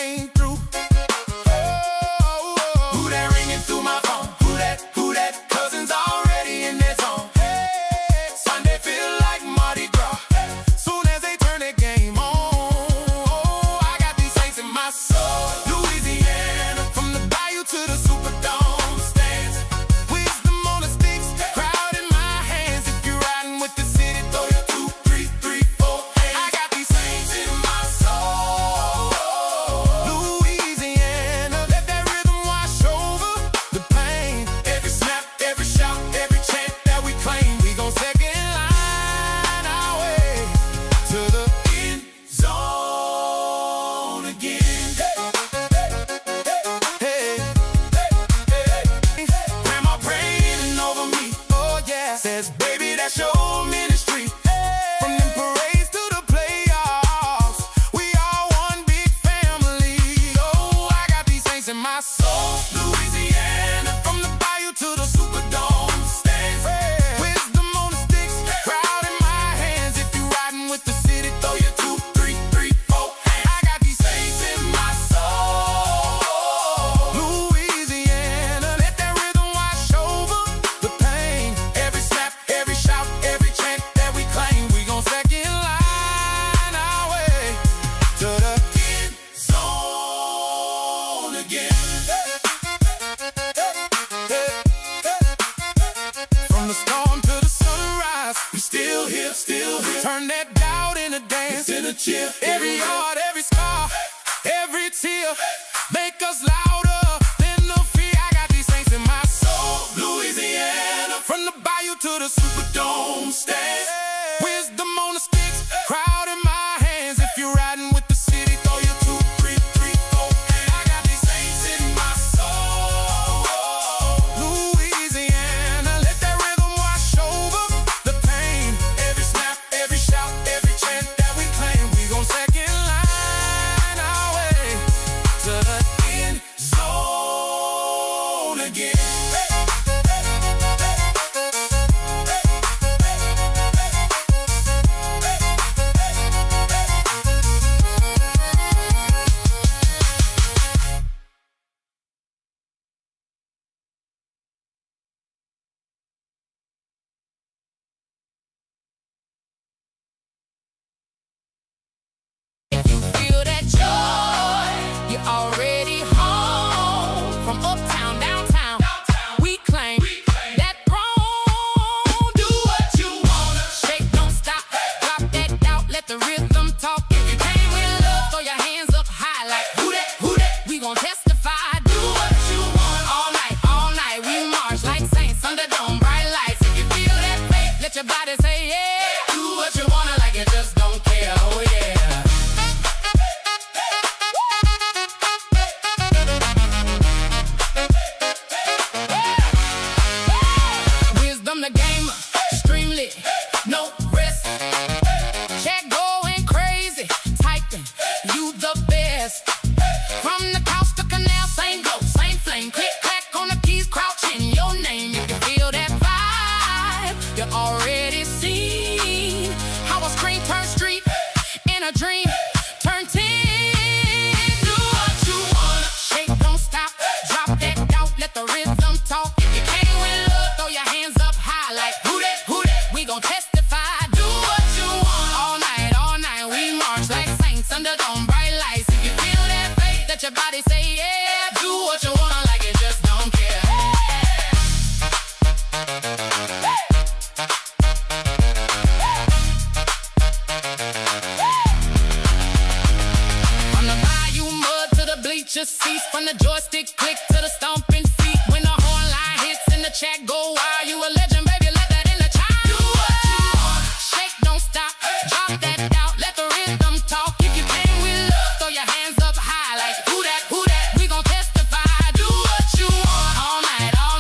came through. Who that ringing through my phone? Who that? Who that? Cousins already in their zone. Hey, Sunday feel like Mardi Gras. Soon as they turn their game on, I got these saints in my soul. Louisiana, from the bayou to the Superdome stands. Wisdom on the sticks, crowd in my hands. If you're riding with the city, throw your 2, 3, 3, 4 hands. I got these saints in my soul. Louisiana, let that rhythm wash over the pain. Every snap, every shout, every chant that we claim, we gon' second line our way to the end zone again. Hey, Grandma praying over me, oh yeah. Says, baby, that's your ministry. From them parades to the playoffs, we all one big family. Oh, I got these saints in my soul. Louisiana, from the bayou to the Superdome stands. Wisdom on the sticks, crowd in my hands. If you riding with the city, throw your 2, 3, 3, 4 hands. I got these saints in my soul. Louisiana, let that rhythm wash over the pain. Every snap, every shout, every chant that we claim, we gon' second line our way to the end zone again. From the storm to the sunrise, we still here, still here. Turn that doubt into dance, into cheer. Every yard, every scar, every tear, make us louder than the fear. I got these saints in my soul. Louisiana, from the bayou to the Superdome stand. Wisdom on the sticks, crowd in my hands. If you're riding with the city, throw your 2, 3, 3, 4 hands. I got these saints in my soul. Louisiana, let that rhythm wash over the pain. Every snap, every shout, every chant that we claim, we gon' second line our way to the end zone again. If you feel that joy, you're already home. From uptown, downtown, we claim that throne. Do what you wanna. Shake, don't stop. Drop that doubt, let the rhythm talk. If you came with love, throw your hands up high like who that, who that? We gon' testify. Do what you want. All night, we march like saints under dome, bright lights. If you feel that faith, let your body say yeah. Do what you wanna like you just don't care, oh yeah. Wisdom the gamer, stream lit, no rest. Chat going crazy, typing, you the best. From the couch to canal, same glow, same flame. Click clack on the keys, crouching your name. If you feel that vibe, you already seen how a screen turns street in a dream. Turn 10. Do what you wanna. Shake, don't stop. Drop that doubt, let the rhythm talk. If you came with love, throw your hands up high like who that, who that? We gon' testify. Do what you want. All night, we march like saints under dome, bright lights. If you feel that faith, let your body say yeah. Do what you wanna like you just don't care. From the bayou mud to the bleacher seats, from the joystick click to the stomping feet. When the horn line hits and the chat go wild, you a legend, baby, let that in the child. Do what you want. Shake, don't stop. Drop that doubt, let the rhythm talk. If you came with love, throw your hands up high like who that, who that? We gon' testify. Do what you want. All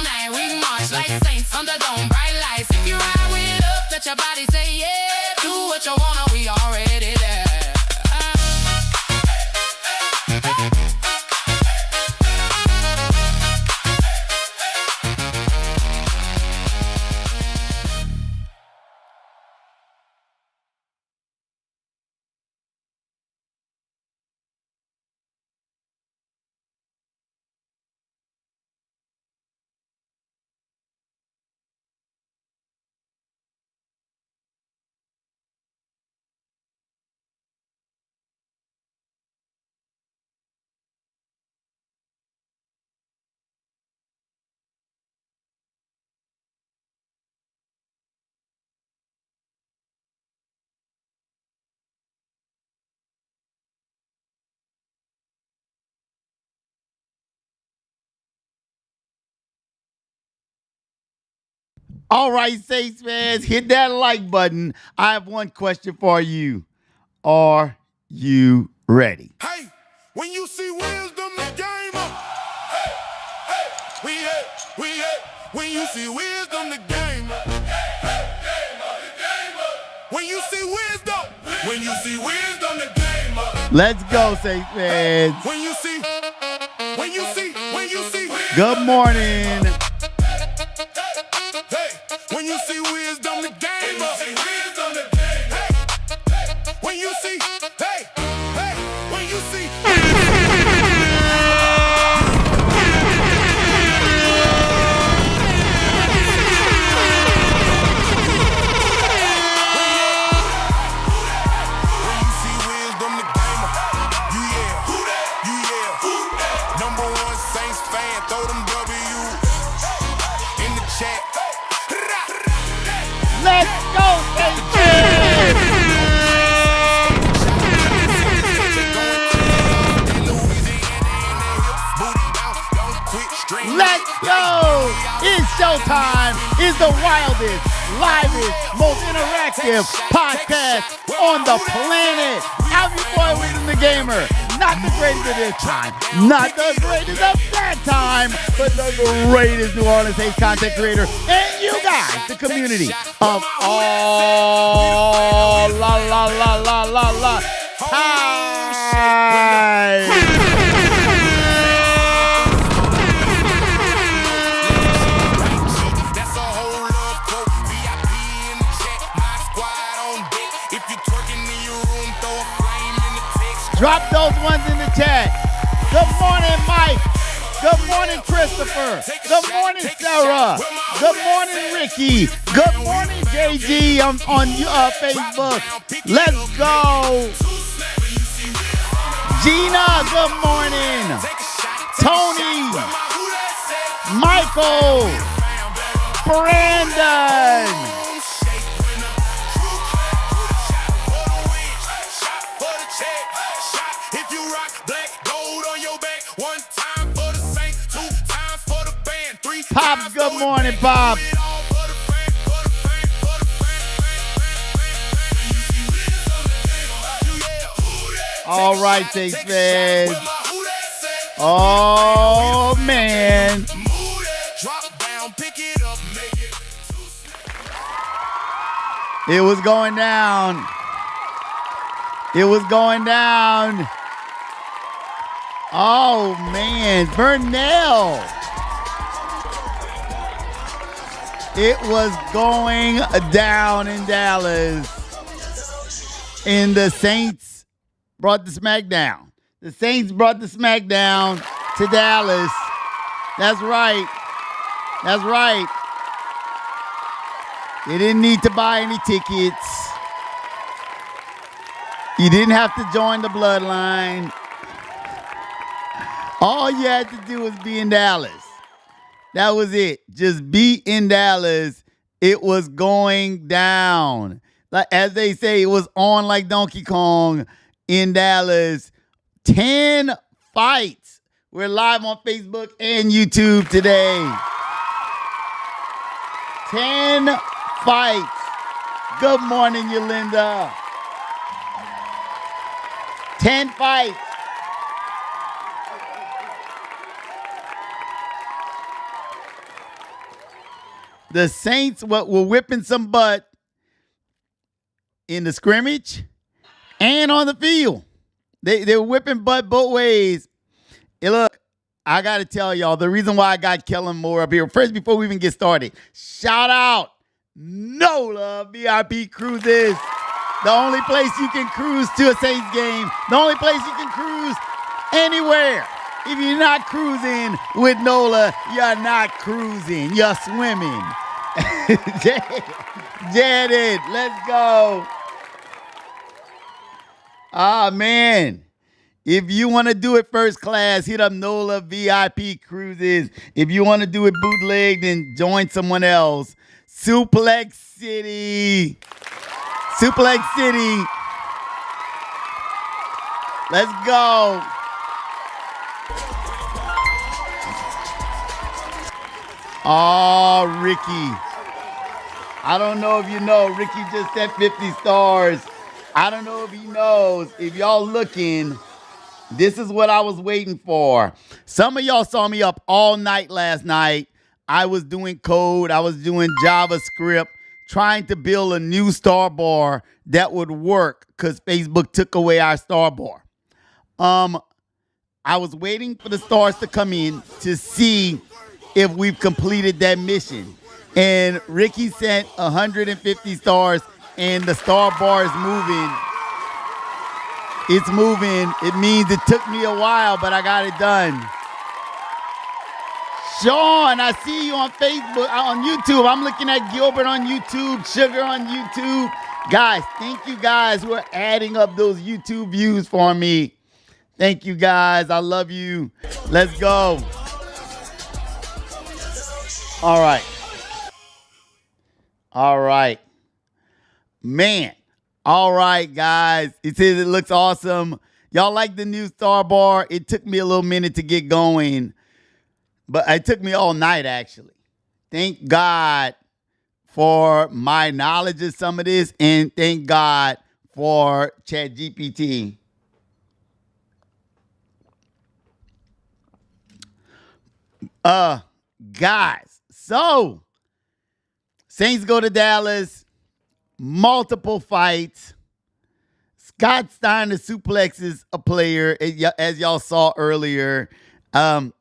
night, we march like saints under dome, bright lights. If you ride with us, let your body say yeah. Do what you wanna, we already there. All right, Saints fans, hit that like button. I have one question for you. Are you ready? Hey, when you see wisdom the gamer, when you see wisdom the gamer, when you see wisdom the gamer. Let's go, Saints fans. When you see Good morning. Hey, when you see wisdom the gamer, when you see, when you see. Let's go, Saints fans. Let's go. It's showtime. It's the wildest, livest, most interactive podcast on the planet. I'm your boy, Wisdom the Gamer. Not the greatest of this time, not the greatest of that time, but the greatest New Orleans Saints content creator, and you guys, the community of all la la la la la la time. Drop those ones in the chat. Good morning, Mike. Good morning, Christopher. Good morning, Sarah. Good morning, Ricky. Good morning, JG on Facebook. Let's go. Gina, good morning. Tony. Michael. Brandon. Pops, good morning, Pops. All right, Saints fans. Oh, man. It was going down. It was going down. Oh, man. Vernell. It was going down in Dallas. And the Saints brought the smackdown. The Saints brought the smackdown to Dallas. That's right. That's right. You didn't need to buy any tickets. You didn't have to join the bloodline. All you had to do was be in Dallas. That was it. Just be in Dallas. It was going down. Like, as they say, it was on like Donkey Kong in Dallas. 10 fights. We're live on Facebook and YouTube today. 10 fights. Good morning, Yolanda. 10 fights. The Saints were whipping some butt in the scrimmage and on the field. They were whipping butt both ways. And look, I got to tell y'all, the reason why I got Kellen Moore up here, first, before we even get started, shout out NOLA VIP Cruises. The only place you can cruise to a Saints game. The only place you can cruise anywhere. If you're not cruising with NOLA, you're not cruising. You're swimming. Janet, let's go. Ah, man. If you want to do it first class, hit up NOLA VIP Cruises. If you want to do it bootleg, then join someone else. Suplex City. Suplex City. Let's go. Oh, Ricky. I don't know if you know, Ricky just sent 50 stars. I don't know if he knows. If y'all looking, this is what I was waiting for. Some of y'all saw me up all night last night. I was doing code. I was doing JavaScript, trying to build a new star bar that would work because Facebook took away our star bar. I was waiting for the stars to come in to see if we've completed that mission. And Ricky sent 150 stars, and the star bar is moving. It's moving. It means it took me a while, but I got it done. Sean, I see you on Facebook, on YouTube. I'm looking at Gilbert on YouTube, Sugar on YouTube. Guys, thank you guys who are adding up those YouTube views for me. Thank you guys. I love you. Let's go. All right. All right. Man. All right, guys. It says it looks awesome. Y'all like the new star bar? It took me a little minute to get going, but it took me all night, actually. Thank God for my knowledge of some of this, and thank God for ChatGPT. Guys, so Saints go to Dallas, multiple fights. Scott Steiner suplexes a player, as y'all saw earlier. And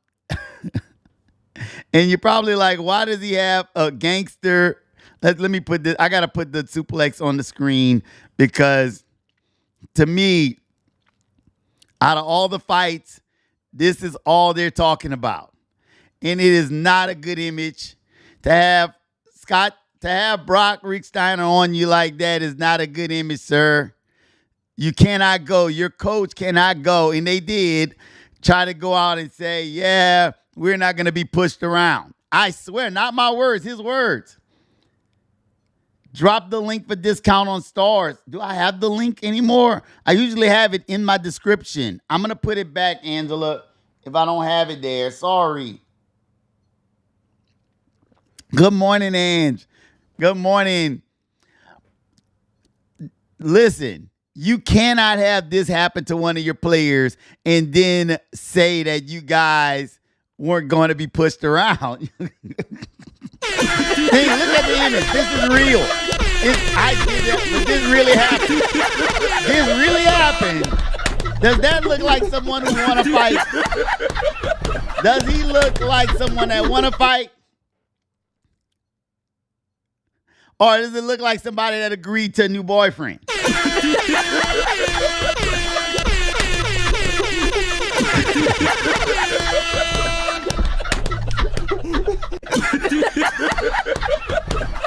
you're probably like, why does he have a gangster? Let me put this. I got to put the suplex on the screen because to me, out of all the fights, this is all they're talking about. And it is not a good image to have Brock Rick Steiner on you like that is not a good image, sir. You cannot go. Your coach cannot go. And they did try to go out and say, yeah, we're not going to be pushed around. I swear, not my words, his words. Drop the link for discount on stars. Do I have the link anymore? I usually have it in my description. I'm going to put it back, Angela, if I don't have it there. Sorry. Good morning, Ange. Good morning. Listen, you cannot have this happen to one of your players and then say that you guys weren't going to be pushed around. Hey, look at the image. This is real. I did that, but this really happened. This really happened. Does that look like someone who want to fight? Does he look like someone that want to fight? Or does it look like somebody that agreed to a new boyfriend?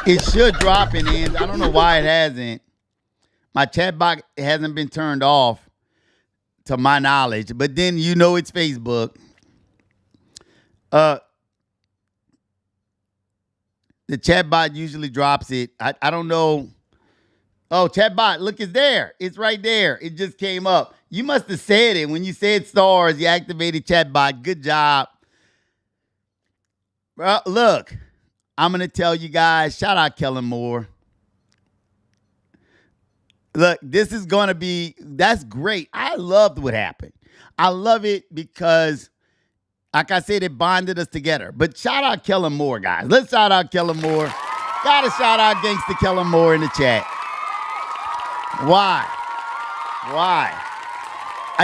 It should drop in ends. I don't know why it hasn't. My chat box hasn't been turned off to my knowledge. But then you know it's Facebook. The chat bot usually drops it. I don't know. Oh, chat bot, look, it's there. It's right there. It just came up. You must have said it. When you said stars, you activated chat bot. Good job. Well, look, I'm going to tell you guys, shout out Kellen Moore. Look, this is going to be, that's great. I loved what happened. I love it because, like I said, it bonded us together. But shout out Kellen Moore, guys. Let's shout out Kellen Moore. Got to shout out Gangsta Kellen Moore in the chat. Why?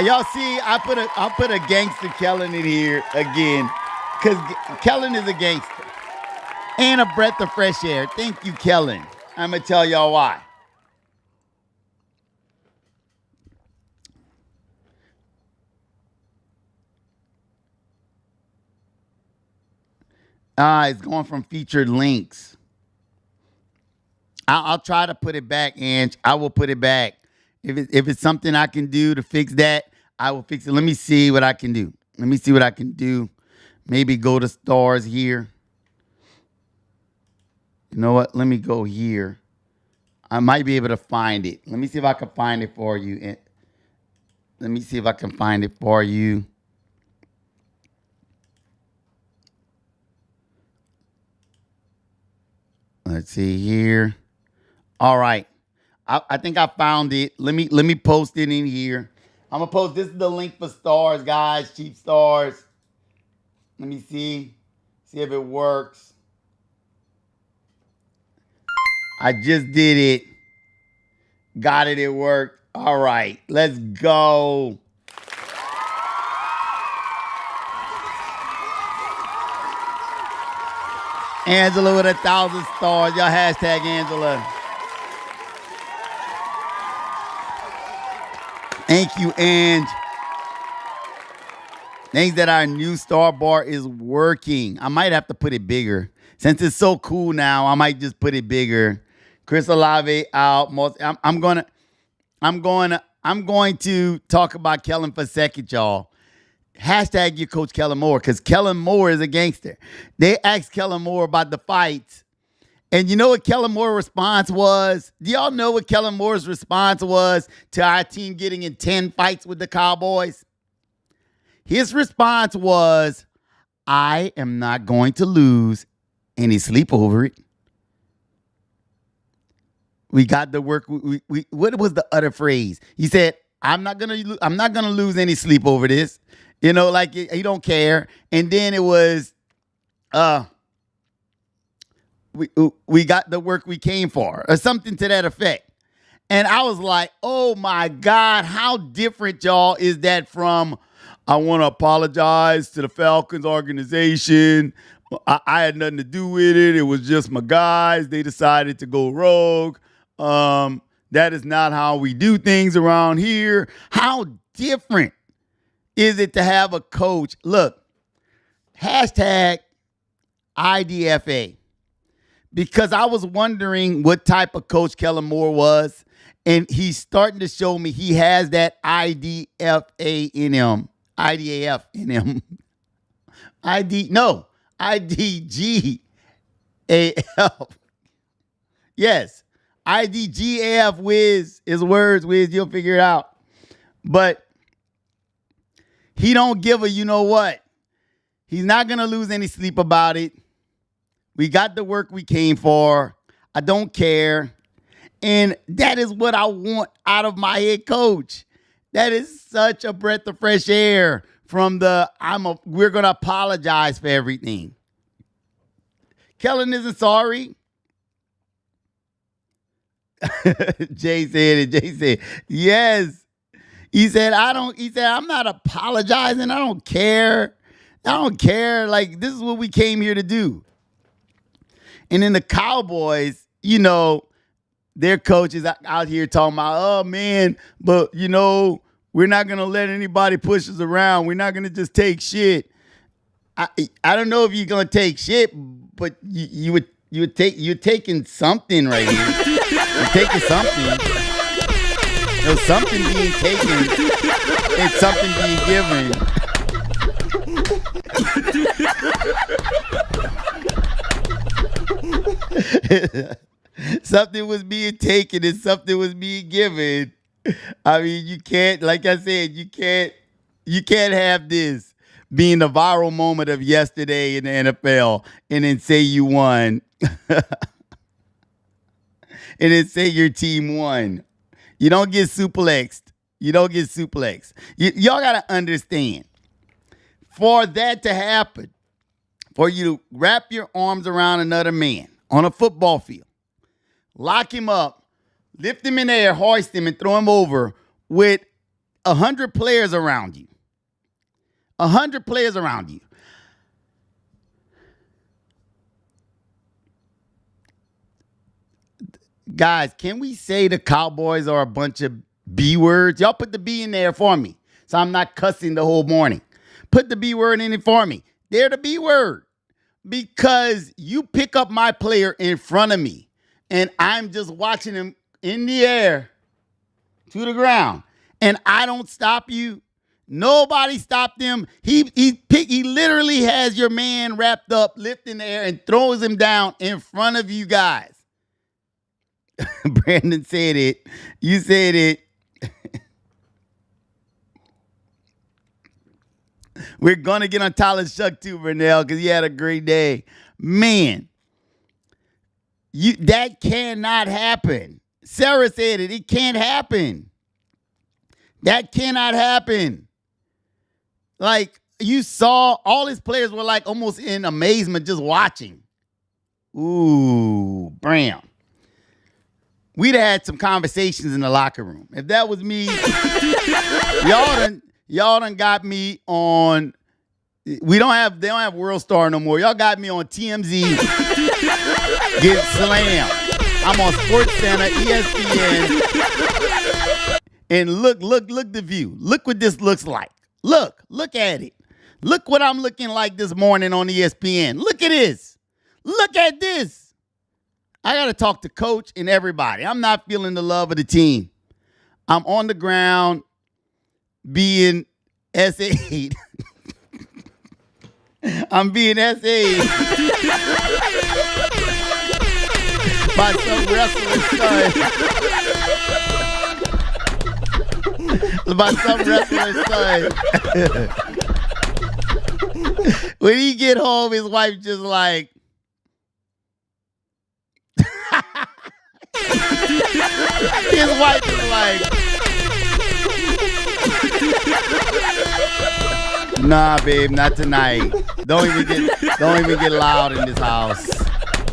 Y'all see, I put a Gangster Kellen in here again because Kellen is a gangster and a breath of fresh air. Thank you, Kellen. I'm going to tell y'all why. It's going from featured links. I'll try to put it back, Ange. I will put it back. If it's something I can do to fix that, I will fix it. Let me see what I can do. Maybe go to stars here. You know what? Let me go here. I might be able to find it. Let me see if I can find it for you. Let's see here. All right. I think I found it. Let me post it in here. I'm gonna post. This is the link for stars, guys. Cheap stars. Let me see. See if it works. I just did it. Got it. It worked. All right. Let's go. Angela with 1,000 stars. Y'all hashtag Angela. Thank you, Ange. Thanks that our new star bar is working. I might have to put it bigger. Since it's so cool now, I might just put it bigger. Chris Olave out. I'm going to talk about Kellen for a second, y'all. Hashtag your coach Kellen Moore, because Kellen Moore is a gangster. They asked Kellen Moore about the fights. And you know what Kellen Moore's response was? Do y'all know what Kellen Moore's response was to our team getting in 10 fights with the Cowboys? His response was, I am not going to lose any sleep over it. We got the work. What was the other phrase? He said, I'm not gonna lose any sleep over this. You know, like he don't care. And then it was, we got the work we came for, or something to that effect. And I was like, oh my God, how different, y'all, is that from, I want to apologize to the Falcons organization. I had nothing to do with it. It was just my guys. They decided to go rogue. That is not how we do things around here. How different is it to have a coach? Look, hashtag IDFA. Because I was wondering what type of coach Kellen Moore was. And he's starting to show me he has that IDFA in him. IDAF in him. IDGAF. Yes. IDGAF, Wiz. His words, Wiz. You'll figure it out. But he don't give a you know what. He's not going to lose any sleep about it. We got the work we came for. I don't care. And that is what I want out of my head coach. That is such a breath of fresh air from the we're going to apologize for everything. Kellen isn't sorry. Jay said it. Jay said, yes. He said, I'm not apologizing. I don't care. I don't care. Like, this is what we came here to do. And then the Cowboys, you know, their coach is out here talking about, oh, man, but, you know, we're not going to let anybody push us around. We're not going to just take shit. I don't know if you're going to take shit, but you're taking something right here. You're taking something. There's something being taken and something being given. Something was being taken and something was being given. I mean, you can't, like I said, you can't have this being the viral moment of yesterday in the NFL and then say you won. And then say your team won. You don't get suplexed. You don't get suplexed. Y'all got to understand, for that to happen, for you to wrap your arms around another man on a football field, lock him up, lift him in the air, hoist him, and throw him over with 100 players around you. 100 players around you. Guys, can we say the Cowboys are a bunch of B words? Y'all put the B in there for me so I'm not cussing the whole morning. Put the B word in it for me. They're the B word. Because you pick up my player in front of me and I'm just watching him in the air to the ground and I don't stop you. Nobody stopped him. He literally has your man wrapped up, lifted in the air and throws him down in front of you guys. Brandon said it. You said it. We're going to get on Tyler Shuck too, Vernell, because he had a great day. Man, That cannot happen. Sarah said it. It can't happen. That cannot happen. Like, you saw all his players were like almost in amazement just watching. Ooh, Bram. We'd have had some conversations in the locker room. If that was me, y'all done got me on. They don't have World Star no more. Y'all got me on TMZ. Get slammed. I'm on SportsCenter, ESPN. And look the view. Look what this looks like. Look at it. Look what I'm looking like this morning on ESPN. Look at this. Look at this. I got to talk to coach and everybody. I'm not feeling the love of the team. I'm on the ground being SA'd. I'm being SA'd by some wrestler's son. By some wrestler's son. When he get home, his wife just like, his wife is like, nah, babe, not tonight. Don't even get loud in this house.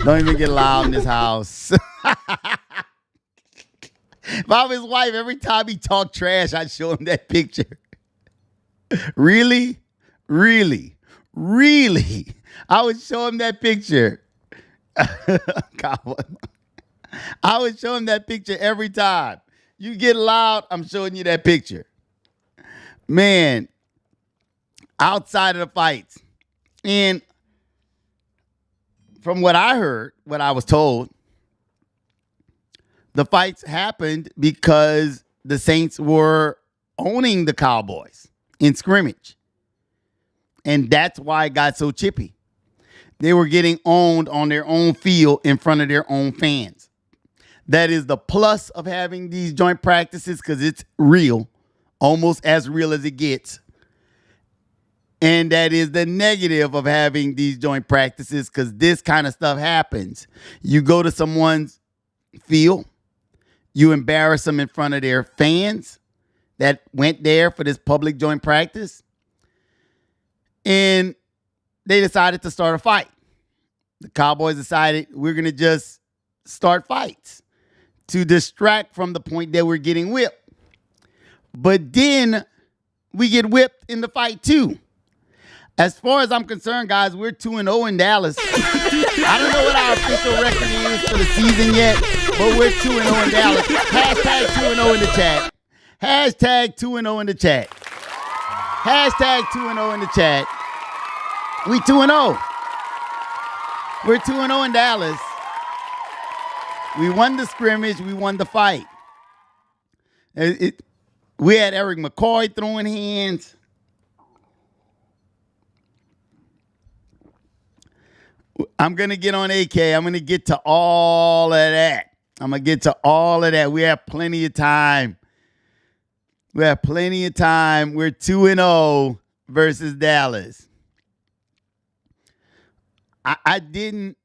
Don't even get loud in this house. If I was his wife, every time he talked trash, I'd show him that picture. Really? I would show him that picture. I would show him that picture every time. You get loud, I'm showing you that picture. Man, outside of the fights. And from what I heard, what I was told, the fights happened because the Saints were owning the Cowboys in scrimmage. And that's why it got so chippy. They were getting owned on their own field in front of their own fans. That is the plus of having these joint practices because it's real, almost as real as it gets. And that is the negative of having these joint practices because this kind of stuff happens. You go to someone's field, you embarrass them in front of their fans that went there for this public joint practice, and they decided to start a fight. The Cowboys decided we're going to just start fights to distract from the point that we're getting whipped. But then we get whipped in the fight too. As far as I'm concerned, guys, we're 2-0 in Dallas. I don't know what our official record is for the season yet, but we're 2-0 in Dallas. Hashtag 2-0 in the chat. Hashtag 2-0 in the chat. Hashtag 2-0 in the chat. We 2-0. We're 2-0 in Dallas. We won the scrimmage. We won the fight. We had Eric McCoy throwing hands. I'm going to get on AK. I'm going to get to all of that. We have plenty of time. We're 2-0 versus Dallas. I didn't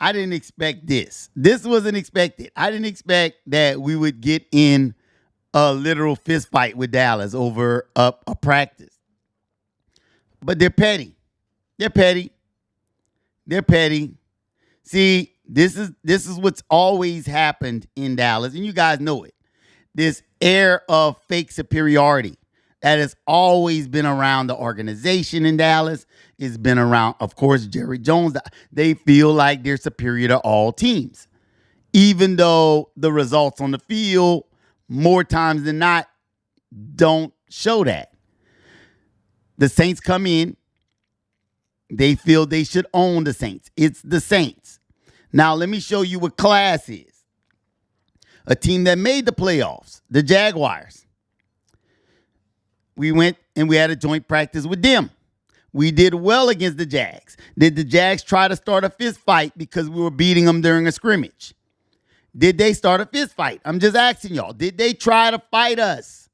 expect this. This wasn't expected. I didn't expect that we would get in a literal fist fight with Dallas over a practice. But they're petty. See, this is what's always happened in Dallas, and you guys know it. This air of fake superiority that has always been around the organization in Dallas. It's been around, of course, Jerry Jones. They feel like they're superior to all teams, even though the results on the field, more times than not, don't show that. The Saints come in. They feel they should own the Saints. It's the Saints. Now, let me show you what class is. A team that made the playoffs, the Jaguars. We went and we had a joint practice with them. We did well against the Jags. Did the Jags try to start a fist fight because we were beating them during a scrimmage? Did they start a fist fight? I'm just asking y'all. Did they try to fight us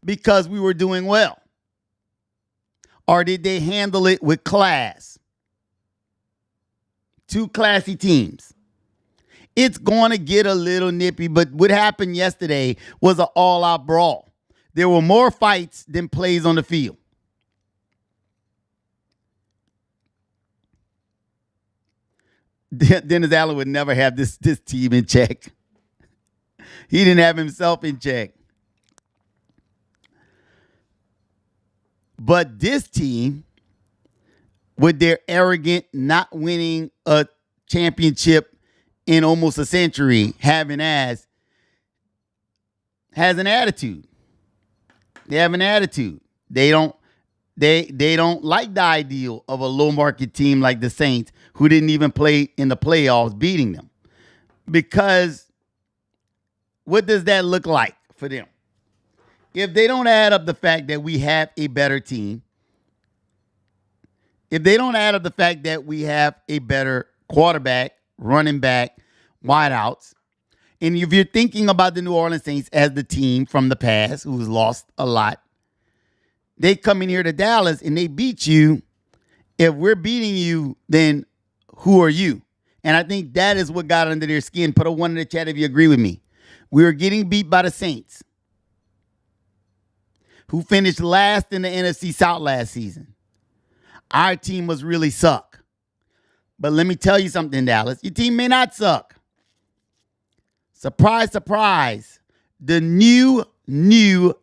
because we were doing well? Or did they handle it with class? Two classy teams. It's going to get a little nippy, but what happened yesterday was an all-out brawl. There were more fights than plays on the field. Dennis Allen would never have this team in check. He didn't have himself in check. But this team, with their arrogant, not winning a championship in almost a century, has an attitude. They have an attitude. They don't like the ideal of a low market team like the Saints, who didn't even play in the playoffs, beating them. Because what does that look like for them? If they don't add up the fact that we have a better team, if they don't add up the fact that we have a better quarterback, running back, wideouts, and if you're thinking about the New Orleans Saints as the team from the past who's lost a lot, they come in here to Dallas and they beat you. If we're beating you, then who are you? And I think that is what got under their skin. Put a 1 in the chat if you agree with me. We were getting beat by the Saints, who finished last in the NFC South last season. Our team was really suck. But let me tell you something, Dallas. Your team may not suck. Surprise, surprise. The new New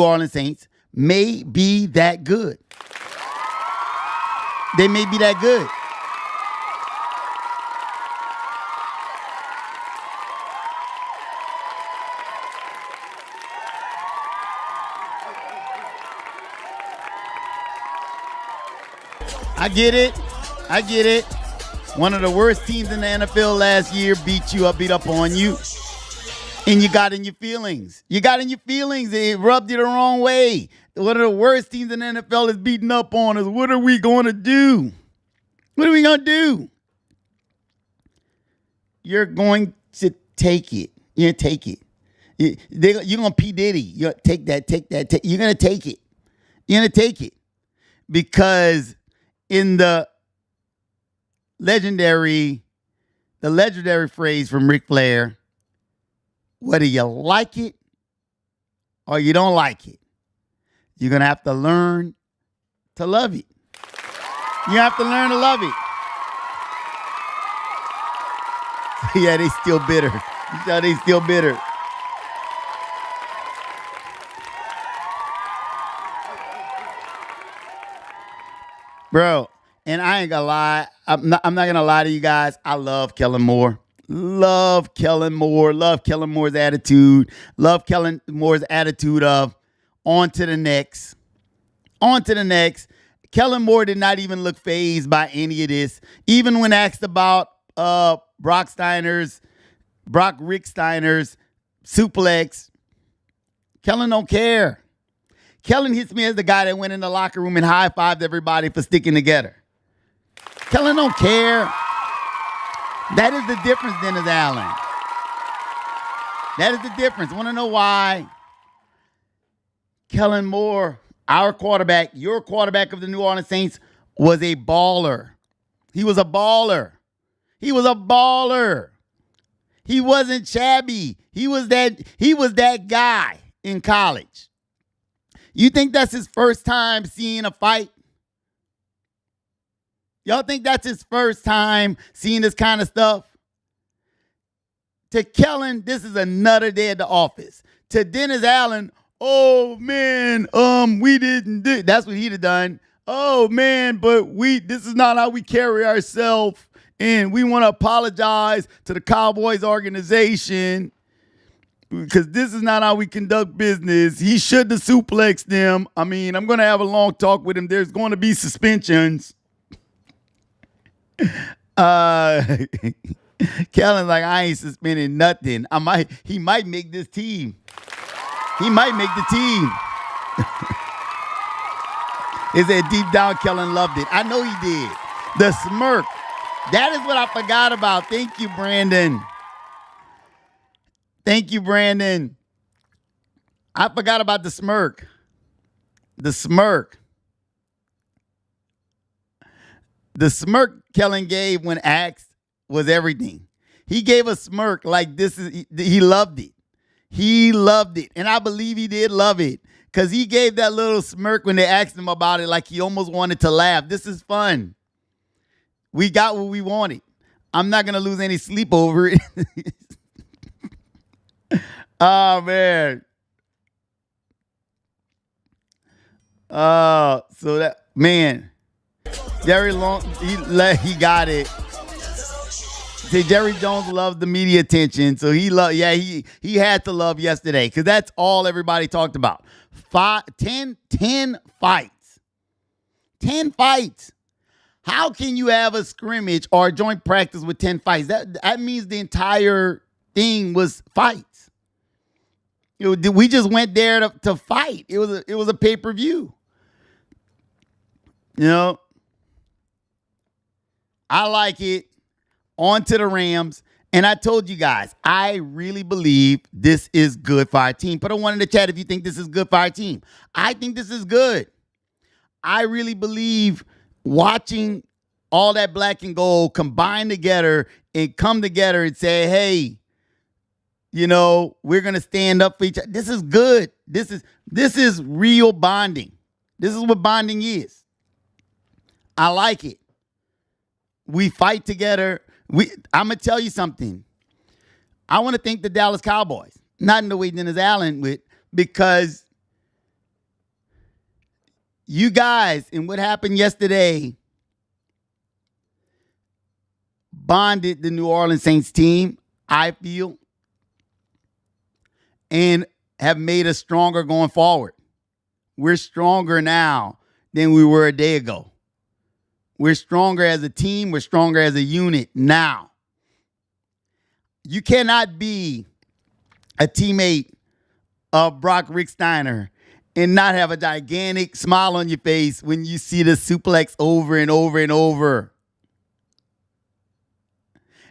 Orleans Saints may be that good. They may be that good. I get it. One of the worst teams in the NFL last year beat up on you. And you got in your feelings. It rubbed you the wrong way. One of the worst teams in the NFL is beating up on us. What are we going to do? You're going to take it. You're going to take it. You're going to P. Diddy. You're going to take that. You're going to take it. You're going to take it. Because in the legendary phrase from Ric Flair, whether you like it or you don't like it, you're going to have to learn to love it. You have to learn to love it. Yeah, they still bitter. They still bitter. Bro, and I ain't gonna lie. I'm not gonna lie to you guys. I love Kellen Moore. Love Kellen Moore's attitude. Love Kellen Moore's attitude of on to the next. Kellen Moore did not even look fazed by any of this. Even when asked about Brock Rick Steiner's suplex, Kellen don't care. Kellen hits me as the guy that went in the locker room and high-fived everybody for sticking together. Kellen don't care. That is the difference, Dennis Allen. That is the difference. Want to know why? Kellen Moore, our quarterback, your quarterback of the New Orleans Saints, was a baller. He was a baller. He wasn't shabby. He was that guy in college. You think that's his first time seeing a fight? Y'all think that's his first time seeing this kind of stuff? To Kellen, this is another day at the office. To Dennis Allen, oh man, we didn't do. That's what he'd have done. Oh man, but this is not how we carry ourselves, and we want to apologize to the Cowboys organization because this is not how we conduct business. He should have suplexed them. I mean, I'm going to have a long talk with him. There's going to be suspensions. Kellen's like, I ain't suspending nothing. He might make this team. He might make the team. He said deep down Kellen loved it. I know he did. The smirk. That is what I forgot about. Thank you, Brandon. I forgot about the smirk. The smirk Kellen gave when asked was everything. He gave a smirk like he loved it. He loved it. And I believe he did love it because he gave that little smirk when they asked him about it like he almost wanted to laugh. This is fun. We got what we wanted. I'm not going to lose any sleep over it. Oh, man. So that, man, Jerry Long, he got it. See, Jerry Jones loved the media attention, so he had to love yesterday because that's all everybody talked about. 10 fights. 10 fights. How can you have a scrimmage or a joint practice with 10 fights? That means the entire thing was fights. We just went there to fight. It was a pay-per-view. You know, I like it. On to the Rams. And I told you guys, I really believe this is good for our team. Put a 1 in the chat if you think this is good for our team. I think this is good. I really believe watching all that black and gold combine together and come together and say, hey, you know, we're going to stand up for each other. This is good. This is real bonding. This is what bonding is. I like it. We fight together. I'm going to tell you something. I want to thank the Dallas Cowboys. Not in the way Dennis Allen would, because you guys and what happened yesterday bonded the New Orleans Saints team, I feel, and have made us stronger going forward. We're stronger now than we were a day ago. We're stronger as a team. We're stronger as a unit now. You cannot be a teammate of Brock Rick Steiner and not have a gigantic smile on your face when you see the suplex over and over and over.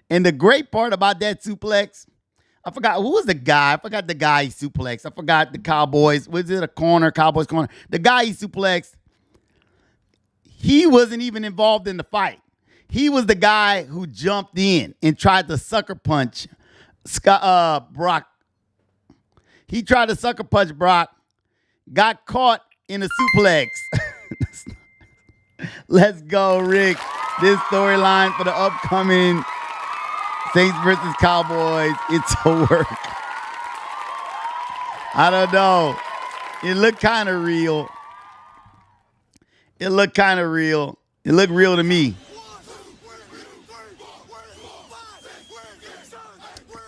And the great part about that suplex, I forgot, who was the guy? I forgot the guy he suplexed. I forgot the Cowboys. Was it a corner, Cowboys corner? The guy he suplexed, he wasn't even involved in the fight. He was the guy who jumped in and tried to sucker punch Brock. He tried to sucker punch Brock, got caught in a suplex. Let's go, Rick. This storyline for the upcoming Saints versus Cowboys, it's a work. I don't know. It looked kind of real. It looked kind of real. It looked real to me.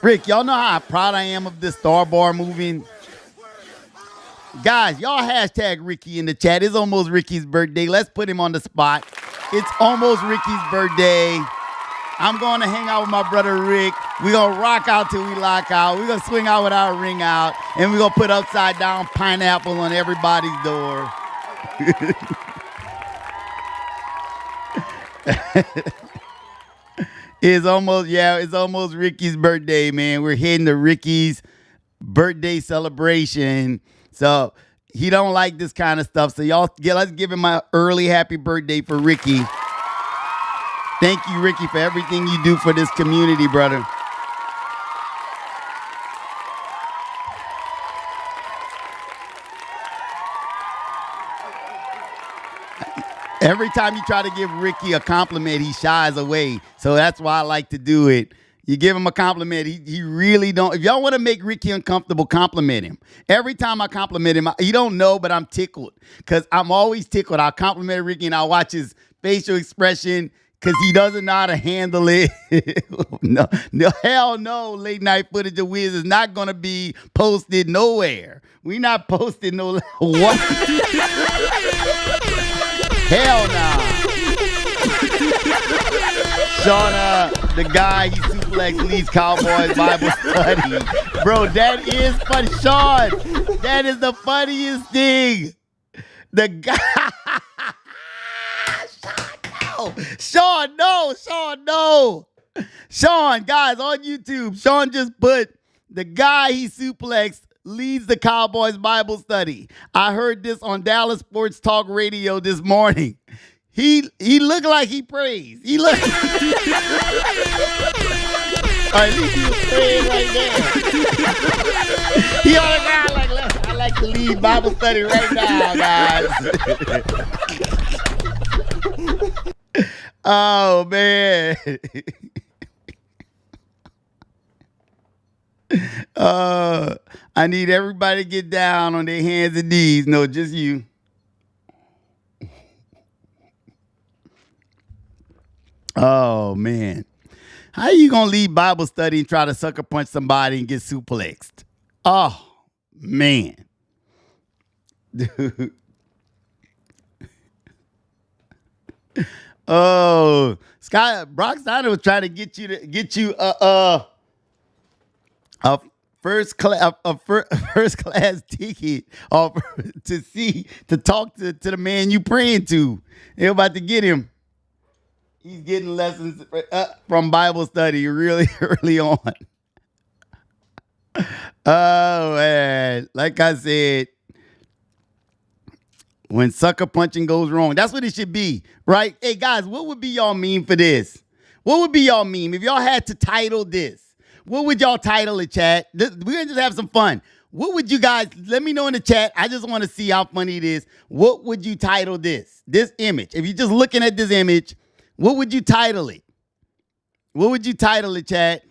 Rick, y'all know how proud I am of this star bar moving? Guys, y'all hashtag Ricky in the chat. It's almost Ricky's birthday. Let's put him on the spot. It's almost Ricky's birthday. I'm going to hang out with my brother Rick. We're going to rock out till we lock out. We're going to swing out with our ring out. And we're going to put upside down pineapple on everybody's door. It's almost Ricky's birthday, man. We're heading to Ricky's birthday celebration. So he don't like this kind of stuff. So let's give him an early happy birthday for Ricky. Thank you, Ricky, for everything you do for this community, brother. Every time you try to give Ricky a compliment, he shies away. So that's why I like to do it. You give him a compliment, he really don't. If y'all want to make Ricky uncomfortable, compliment him. Every time I compliment him, he don't know, but I'm tickled. Because I'm always tickled. I'll compliment Ricky and I'll watch his facial expression because he doesn't know how to handle it. No, hell no, late night footage of Wiz is not going to be posted nowhere. We not posting no what? Hell nah. Shauna, the guy he suplexed leads Cowboys Bible study. Bro, that is funny. Sean, that is the funniest thing. The guy. Sean, no. Sean, guys, on YouTube, Sean just put the guy he suplexed leads the Cowboys Bible study. I heard this on Dallas Sports Talk Radio this morning. He looked like he prays. He looked. Or at least he was praying right there. He on the ground like, "Look, I like to lead Bible study right now, guys." Oh, man. I need everybody to get down on their hands and knees. No, just you. Oh, man. How you going to lead Bible study and try to sucker punch somebody and get suplexed? Oh, man. Dude. Oh, Brock Steiner was trying to get you a first class ticket to talk to the man you praying to. They're about to get him. He's getting lessons from Bible study really early on. Oh, man. Like I said, when sucker punching goes wrong, that's what it should be, right? Hey, guys, what would be y'all meme for this? What would be y'all meme if y'all had to title this? What would y'all title it, chat? We're going to just have some fun. What would you guys, let me know in the chat. I just want to see how funny it is. What would you title this image? If you're just looking at this image, what would you title it? What would you title it, chat?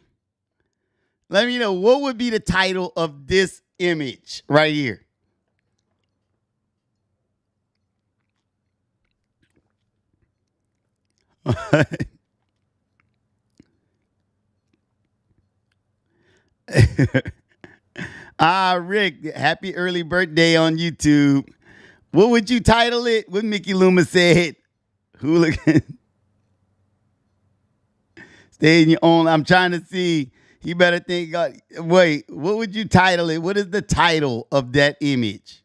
Let me know. What would be the title of this image right here? Rick, happy early birthday on YouTube. What would you title it? What Mickey Loomis said? Hooligan. Stay in your own. I'm trying to see. He better think. Wait, what would you title it? What is the title of that image?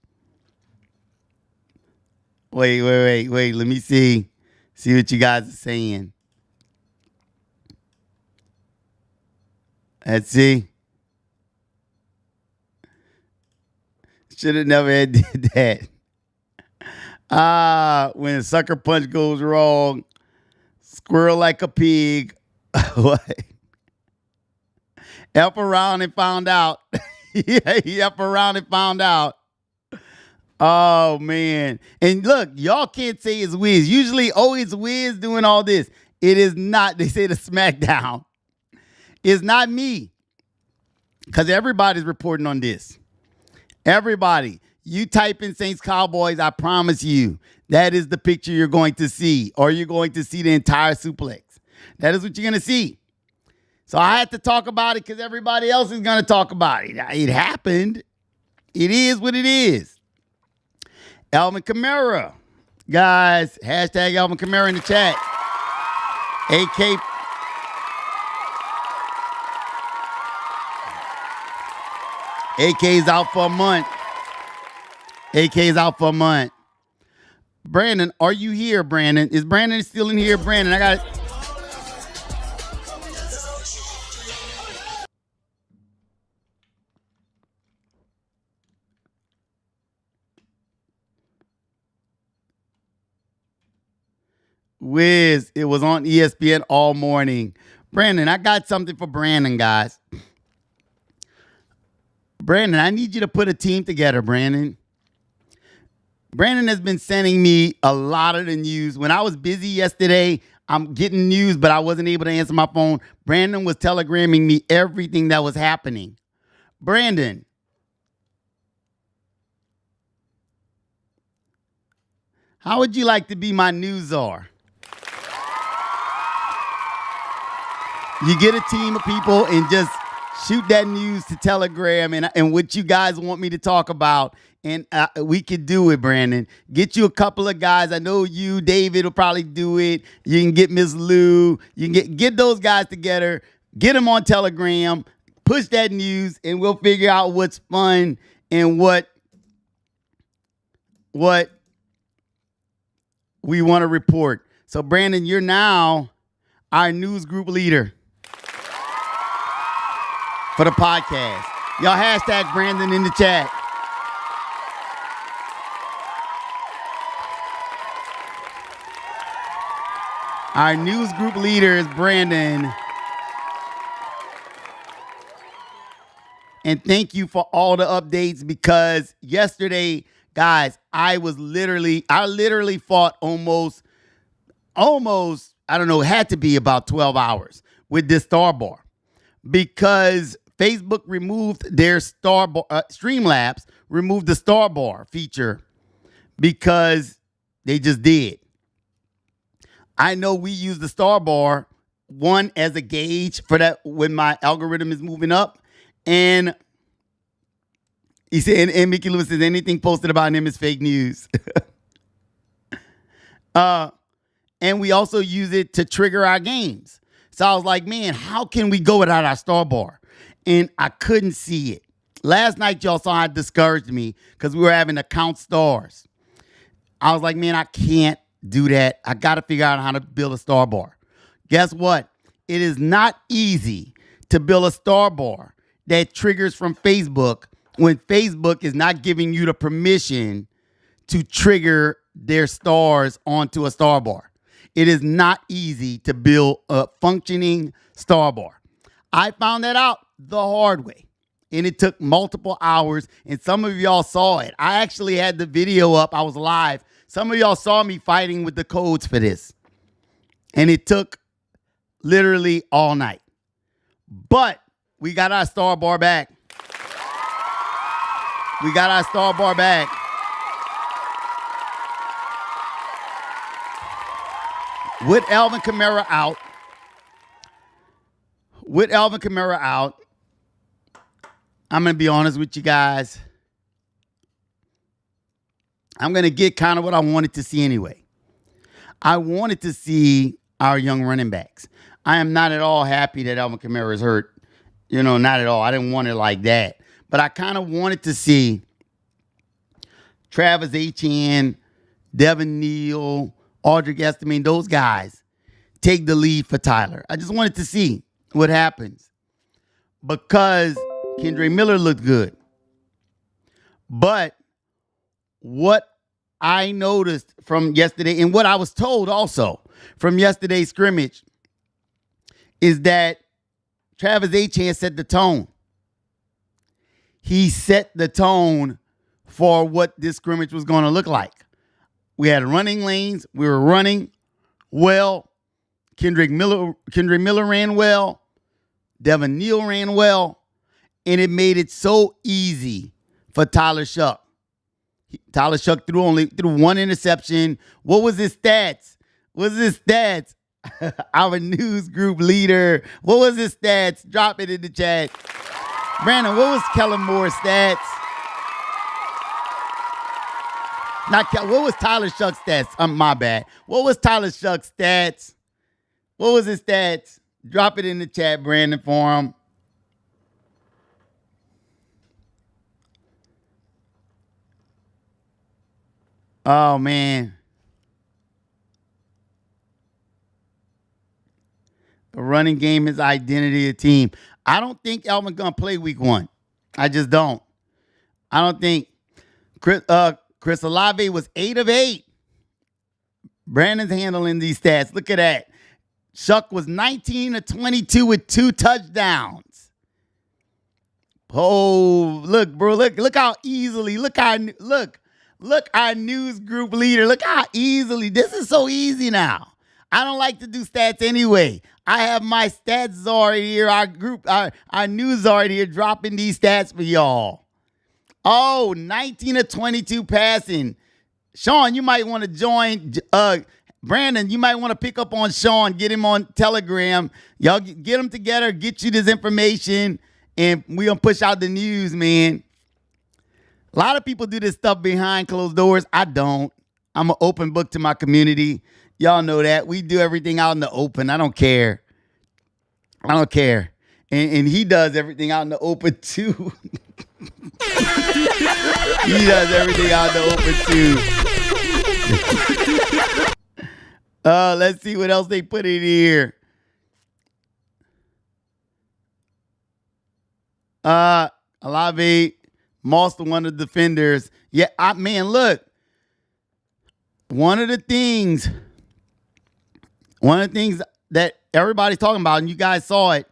Wait. Let me see. See what you guys are saying. Let's see. Should have never had did that. When a sucker punch goes wrong, squirrel like a pig. What? F around and found out. Yeah, he F around and found out. Oh, man. And look, y'all can't say it's Wiz. Usually, it's Wiz doing all this. It is not. They say the SmackDown. It's not me. Because everybody's reporting on this. Everybody. You type in Saints Cowboys, I promise you, that is the picture you're going to see. Or you're going to see the entire suplex. That is what you're going to see. So I had to talk about it because everybody else is going to talk about it. It happened. It is what it is. ALVIN KAMARA. Guys, hashtag ALVIN KAMARA in the chat. AK is out for a month. AK is out for a month. Brandon, are you here, Brandon? Is Brandon still in here? Brandon, I got it. Wiz, it was on ESPN all morning. Brandon, I got something for Brandon, guys. Brandon, I need you to put a team together, Brandon. Brandon has been sending me a lot of the news. When I was busy yesterday, I'm getting news, but I wasn't able to answer my phone. Brandon was telegramming me everything that was happening. Brandon. How would you like to be my news czar? You get a team of people and just shoot that news to Telegram and what you guys want me to talk about. And we could do it, Brandon. Get you a couple of guys. I know you, David, will probably do it. You can get Miss Lou. You can get those guys together. Get them on Telegram. Push that news, and we'll figure out what's fun and what we want to report. So, Brandon, you're now our news group leader for the podcast. Y'all hashtag Brandon in the chat. Our news group leader is Brandon. And thank you for all the updates, because yesterday, guys, I literally fought almost, I don't know, had to be about 12 hours with this star bar, because Facebook removed their star bar, Streamlabs removed the star bar feature because they just did. I know we use the star bar, one, as a gauge for that when my algorithm is moving up. And he said, and Mickey Lewis says, anything posted about him is fake news. And we also use it to trigger our games. So I was like, man, how can we go without our star bar? And I couldn't see it. Last night, y'all saw it discouraged me because we were having to count stars. I was like, man, I can't do that. I got to figure out how to build a star bar. Guess what? It is not easy to build a star bar that triggers from Facebook when Facebook is not giving you the permission to trigger their stars onto a star bar. It is not easy to build a functioning star bar. I found that out the hard way, and it took multiple hours, and some of y'all saw it. I actually had the video up. I was live. Some of y'all saw me fighting with the codes for this, and it took literally all night. But we got our star bar back. We got our star bar back. With Alvin Kamara out, I'm going to be honest with you guys. I'm going to get kind of what I wanted to see anyway. I wanted to see our young running backs. I am not at all happy that Alvin Kamara is hurt. You know, not at all. I didn't want it like that. But I kind of wanted to see Travis Etienne, Devin Neal, Audric Estime, those guys take the lead for Tyler. I just wanted to see what happens, because Kendre Miller looked good. But what I noticed from yesterday, and what I was told also from yesterday's scrimmage, is that Travis Etienne set the tone. He set the tone for what this scrimmage was going to look like. We had running lanes. We were running well. Kendre Miller ran well. Devin Neal ran well. And it made it so easy for Tyler Shough. Tyler Shough threw one interception. What was his stats? Our news group leader. What was his stats? Drop it in the chat. Brandon, what was Kellen Moore's stats? What was Tyler Shough's stats? My bad. What was Tyler Shough's stats? What was his stats? Drop it in the chat, Brandon, for him. Oh, man. The running game is identity of the team. I don't think Alvin's going to play week 1. I just don't. I don't think. Chris Olave was 8 of 8. Brandon's handling these stats. Look at that. Shough was 19 of 22 with 2 touchdowns. Oh, look, bro. Look how easily. Look, our news group leader. Look how easily. This is so easy now. I don't like to do stats anyway. I have my stats czar here. Our news czar here dropping these stats for y'all. Oh, 19 of 22 passing. Sean, you might want to join. Brandon, you might want to pick up on Sean, get him on Telegram. Y'all get him together, get you this information, and we're going to push out the news, man. A lot of people do this stuff behind closed doors. I don't. I'm an open book to my community. Y'all know that. We do everything out in the open. I don't care. And he does everything out in the open, too. He does everything out in the open, too. Let's see what else they put in here. Olave, Moss, one of the defenders. Yeah, man, look. One of the things that everybody's talking about, and you guys saw it,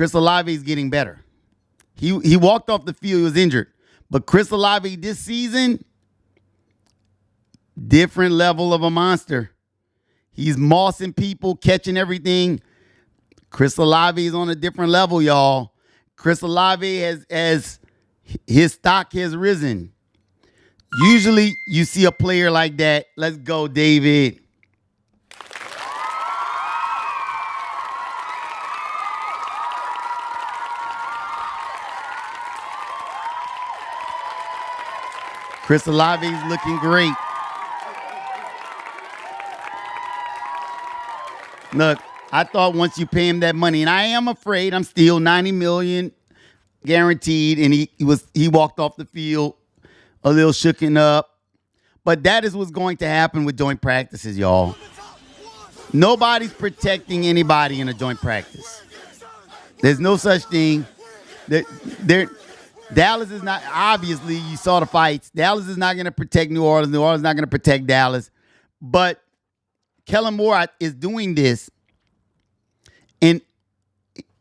Chris Olave is getting better. He walked off the field. He was injured. But Chris Olave this season, different level of a monster. He's mossing people, catching everything. Chris Olave is on a different level, y'all. Chris Olave has his stock has risen. Usually you see a player like that. Let's go, David. Chris Olave is looking great. Look, I thought once you pay him that money, and I am afraid I'm still $90 million guaranteed, and he walked off the field a little shooken up. But that is what's going to happen with joint practices, y'all. Nobody's protecting anybody in a joint practice. There's no such thing. Dallas is not, obviously, you saw the fights. Dallas is not going to protect New Orleans. New Orleans is not going to protect Dallas. But Kellen Moore is doing this. And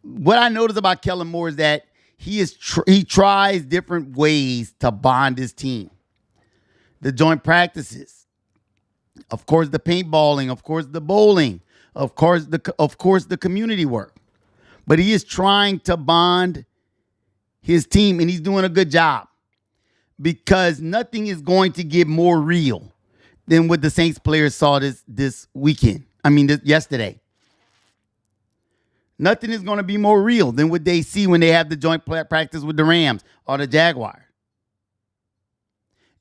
what I notice about Kellen Moore is that he tries different ways to bond his team. The joint practices. Of course, the paintballing. Of course, the bowling. Of course, the community work. But he is trying to bond his team, and he's doing a good job, because nothing is going to get more real than what the Saints players saw this weekend. Yesterday. Nothing is going to be more real than what they see when they have the joint practice with the Rams or the Jaguars.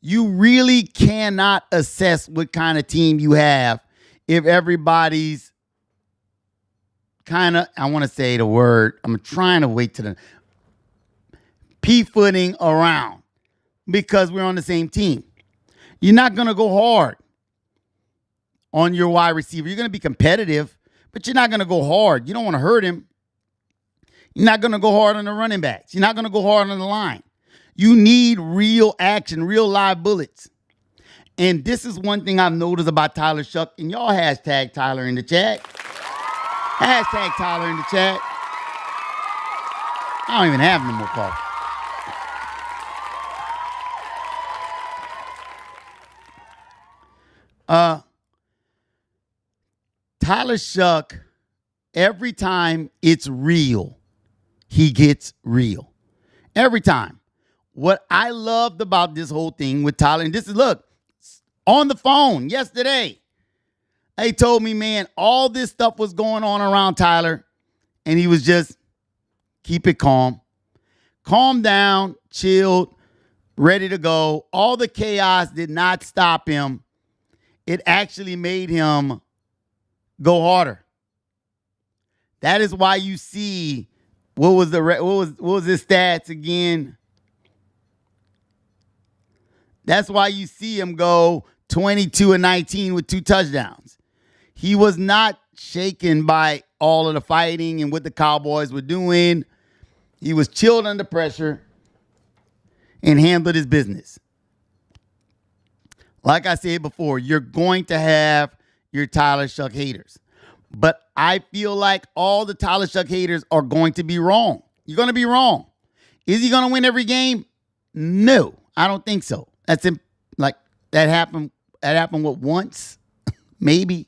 You really cannot assess what kind of team you have if everybody's kind of, I want to say the word, I'm trying to wait to the pea-footing around because we're on the same team. You're not going to go hard on your wide receiver. You're going to be competitive, but you're not going to go hard. You don't want to hurt him. You're not going to go hard on the running backs. You're not going to go hard on the line. You need real action, real live bullets. And this is one thing I've noticed about Tyler Shuck. And y'all hashtag Tyler in the chat. Hashtag Tyler in the chat. I don't even have no more coffee. Tyler Shuck, every time it's real, he gets real. Every time. What I loved about this whole thing with Tyler, and this is, look, on the phone yesterday, they told me, man, all this stuff was going on around Tyler, and he was just, keep it calm. Calm down, chilled, ready to go. All the chaos did not stop him. It actually made him go harder. That is why you see, what was his stats again? That's why you see him go 22-19 with 2 touchdowns. He was not shaken by all of the fighting and what the Cowboys were doing. He was chilled under pressure and handled his business. Like I said before, you're going to have your Tyler Shuck haters. But I feel like all the Tyler Shuck haters are going to be wrong. You're going to be wrong. Is he going to win every game? No, I don't think so. That happened what, once? Maybe.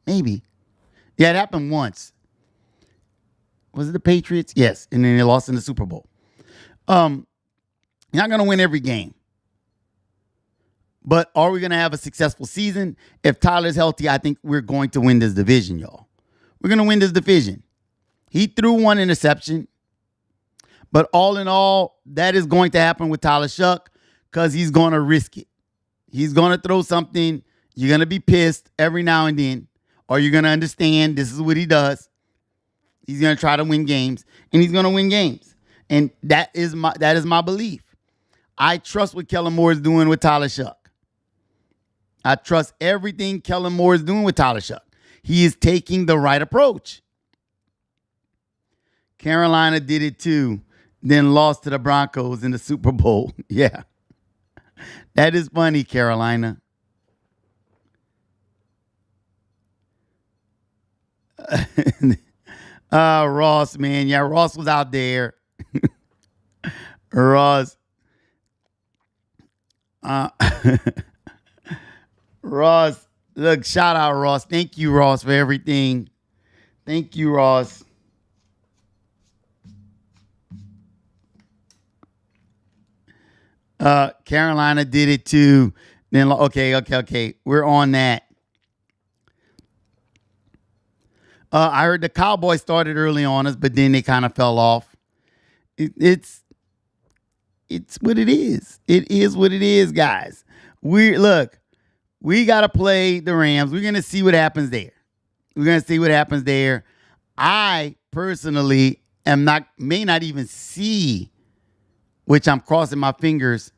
Yeah, it happened once. Was it the Patriots? Yes, and then they lost in the Super Bowl. You're not going to win every game. But are we going to have a successful season? If Tyler's healthy, I think we're going to win this division, y'all. We're going to win this division. He threw 1 interception. But all in all, that is going to happen with Tyler Shuck because he's going to risk it. He's going to throw something. You're going to be pissed every now and then. Or you're going to understand this is what he does. He's going to try to win games. And he's going to win games. And that is my belief. I trust what Kellen Moore is doing with Tyler Shuck. I trust everything Kellen Moore is doing with Tyler Shuck. He is taking the right approach. Carolina did it too, then lost to the Broncos in the Super Bowl. Yeah. That is funny, Carolina. Ross, man. Yeah, Ross was out there. Ross. Uh, Ross. Look, shout out, Ross. Thank you, Ross, for everything. Thank you, Ross. Carolina did it too. Then okay. We're on that. I heard the Cowboys started early on us, but then they kind of fell off. It's what it is. It is what it is, guys. We gotta play the Rams. We're gonna see what happens there. I personally may not even see, which I'm crossing my fingers,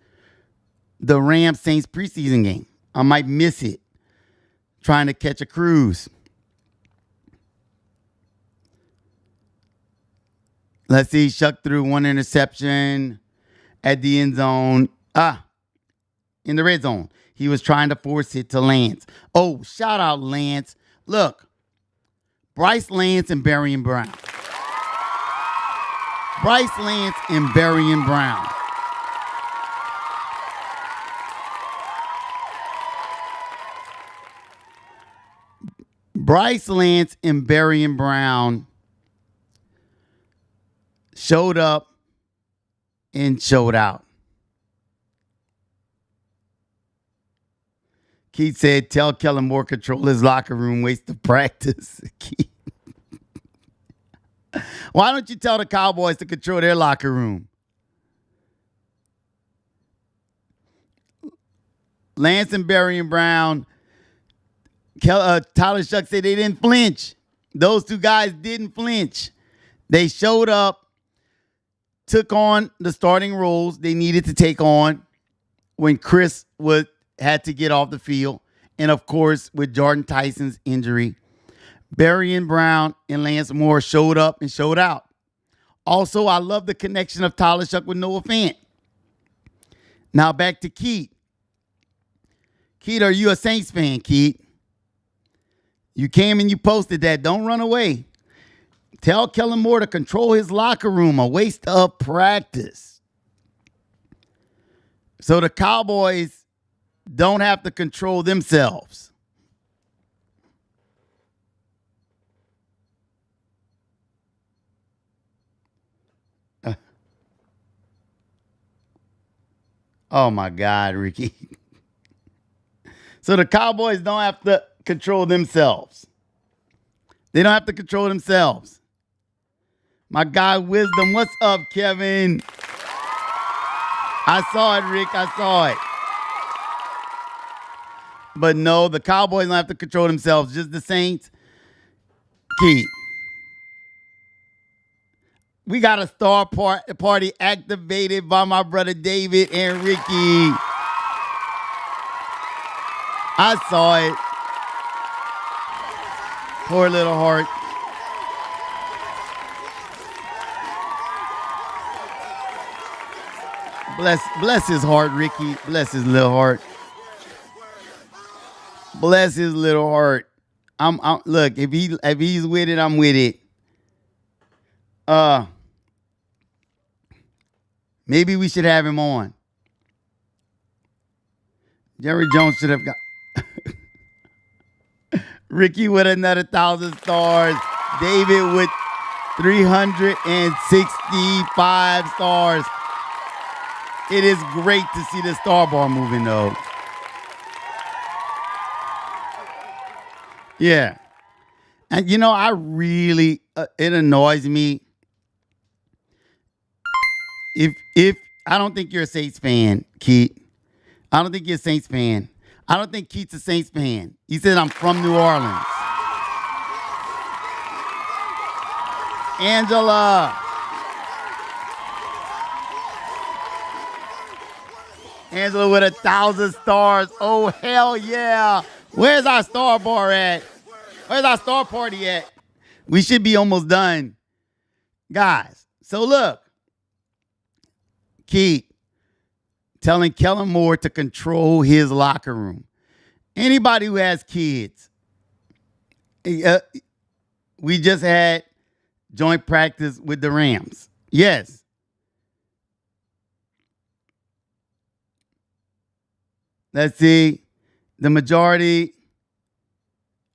the Rams Saints preseason game. I might miss it, trying to catch a cruise. Let's see, Shuck threw one interception at the end zone. In the red zone. He was trying to force it to Lance. Oh, shout out Lance. Look, Bryce Lance and Berrien Brown. Bryce Lance and Berrien Brown. Bryce Lance and Berrien Brown showed up and showed out. Keith said, tell Kellen Moore control his locker room, waste of practice. Why don't you tell the Cowboys to control their locker room? Lance and Berrien Brown, Tyler Shuck said they didn't flinch. Those two guys didn't flinch. They showed up, took on the starting roles they needed to take on when Chris had to get off the field. And, of course, with Jordan Tyson's injury, Berrien Brown and Lance Moore showed up and showed out. Also, I love the connection of Tyler Shuck with Noah Fant. Now, back to Keith. Keith, are you a Saints fan, Keith? You came and you posted that. Don't run away. Tell Kellen Moore to control his locker room, a waste of practice. So the Cowboys don't have to control themselves. Oh, my God, Ricky. So the Cowboys don't have to control themselves. They don't have to control themselves. My guy, Wisdom. What's up, Kevin? I saw it, Rick. I saw it. But no, the Cowboys don't have to control themselves. Just the Saints. Keith. We got a star party activated by my brother David and Ricky. I saw it. Poor little heart. Bless his heart, Ricky. Bless his little heart. Bless his little heart. Look, if he's with it, I'm with it. Maybe we should have him on. Jerry Jones should have got Ricky with another 1,000 stars. David with 365 stars. It is great to see the star bar moving, though. Yeah. And, I really, it annoys me. If I don't think you're a Saints fan, Keith. I don't think you're a Saints fan. I don't think Keith's a Saints fan. He said, I'm from New Orleans. Angela with 1,000 stars. Oh, hell yeah. Where's our star bar at? Where's our star party at? We should be almost done. Guys, so look. Keith telling Kellen Moore to control his locker room. Anybody who has kids, we just had joint practice with the Rams. Yes. Let's see. The majority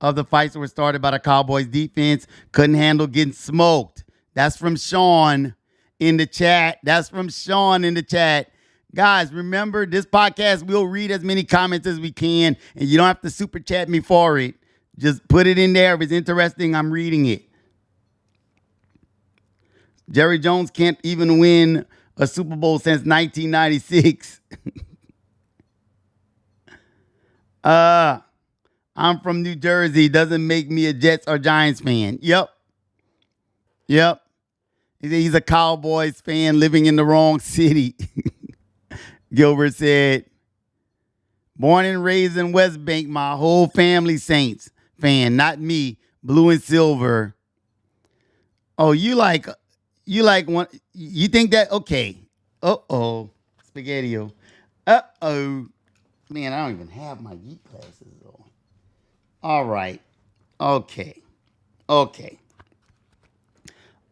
of the fights were started by the Cowboys defense. Couldn't handle getting smoked. That's from Sean in the chat. Guys, remember, this podcast, we'll read as many comments as we can, and you don't have to super chat me for it. Just put it in there. If it's interesting, I'm reading it. Jerry Jones can't even win a Super Bowl since 1996. I'm from New Jersey. Doesn't make me a Jets or Giants fan. Yep. He's a Cowboys fan living in the wrong city. Gilbert said, born and raised in West Bank, my whole family Saints fan, not me, blue and silver. Oh, you one, you think that, okay. Uh-oh, Spaghetti-O. Uh-oh. Man, I don't even have my geek glasses on. All right. Okay.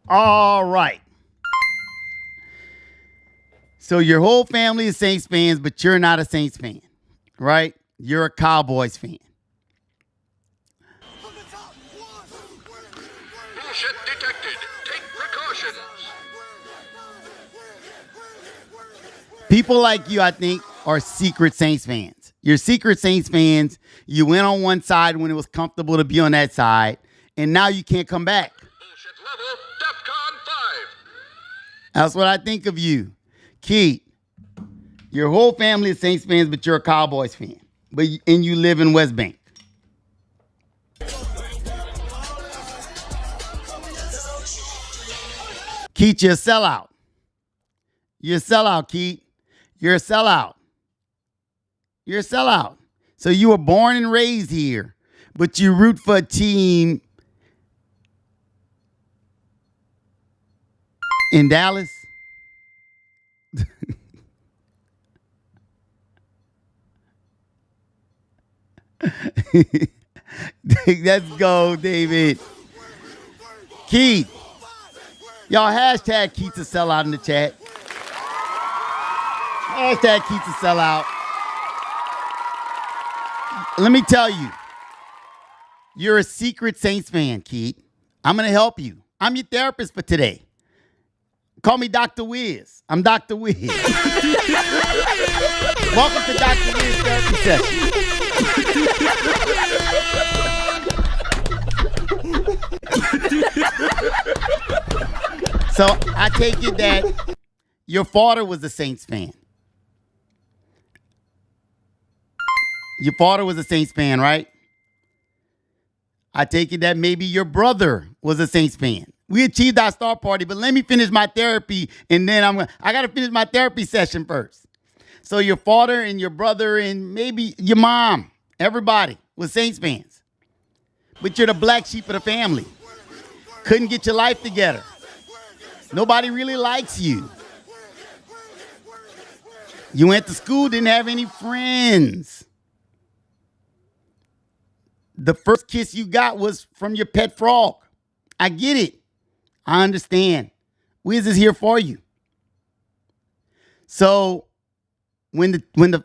All right. So your whole family is Saints fans, but you're not a Saints fan, right? You're a Cowboys fan. Bullshit detected. Take precautions. People like you, I think, are secret Saints fans. You're secret Saints fans. You went on one side when it was comfortable to be on that side, and now you can't come back. Bullshit level, DEFCON 5. That's what I think of you. Keith, your whole family is Saints fans, but you're a Cowboys fan. And you live in West Bank. Keith, you're a sellout. You're a sellout, Keith. You're a sellout. So you were born and raised here, but you root for a team in Dallas? Let's go, David. Keith. Y'all hashtag Keith a sellout in the chat. Hashtag Keith a sellout. Let me tell you, you're a secret Saints fan, Keith. I'm going to help you. I'm your therapist for today. Call me Dr. Wiz. I'm Dr. Wiz. Welcome to Dr. Wiz therapy session. So I take it that your father was a Saints fan. Your father was a Saints fan, right? I take it that maybe your brother was a Saints fan. We achieved our star party, but let me finish my therapy, and then I got to finish my therapy session first. So your father and your brother and maybe your mom, everybody was Saints fans. But you're the black sheep of the family. Couldn't get your life together. Nobody really likes you. You went to school, didn't have any friends. The first kiss you got was from your pet frog. I get it. I understand. Wiz is here for you. So when the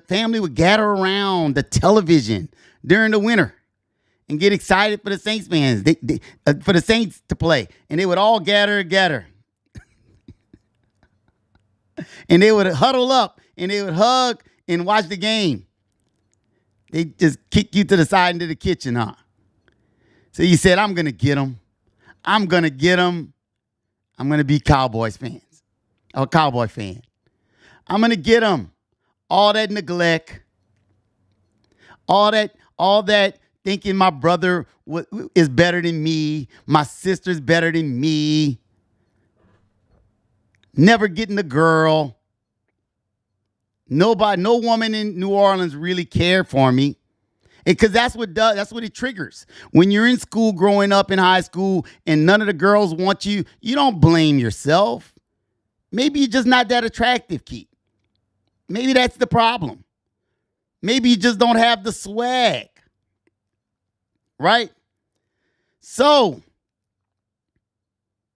family would gather around the television during the winter and get excited for the Saints fans, for the Saints to play, and they would all gather together, and they would huddle up and they would hug and watch the game. They just kick you to the side into the kitchen, huh? So you said, I'm going to get them. I'm going to get them. I'm going to be Cowboys fans. I'm a Cowboy fan. I'm going to get them. All that neglect. All that thinking my brother is better than me. My sister's better than me. Never getting a girl. No woman in New Orleans really cared for me. Because that's what it triggers. When you're in school, growing up in high school, and none of the girls want you, you don't blame yourself. Maybe you're just not that attractive, Keith. Maybe that's the problem. Maybe you just don't have the swag. Right? So,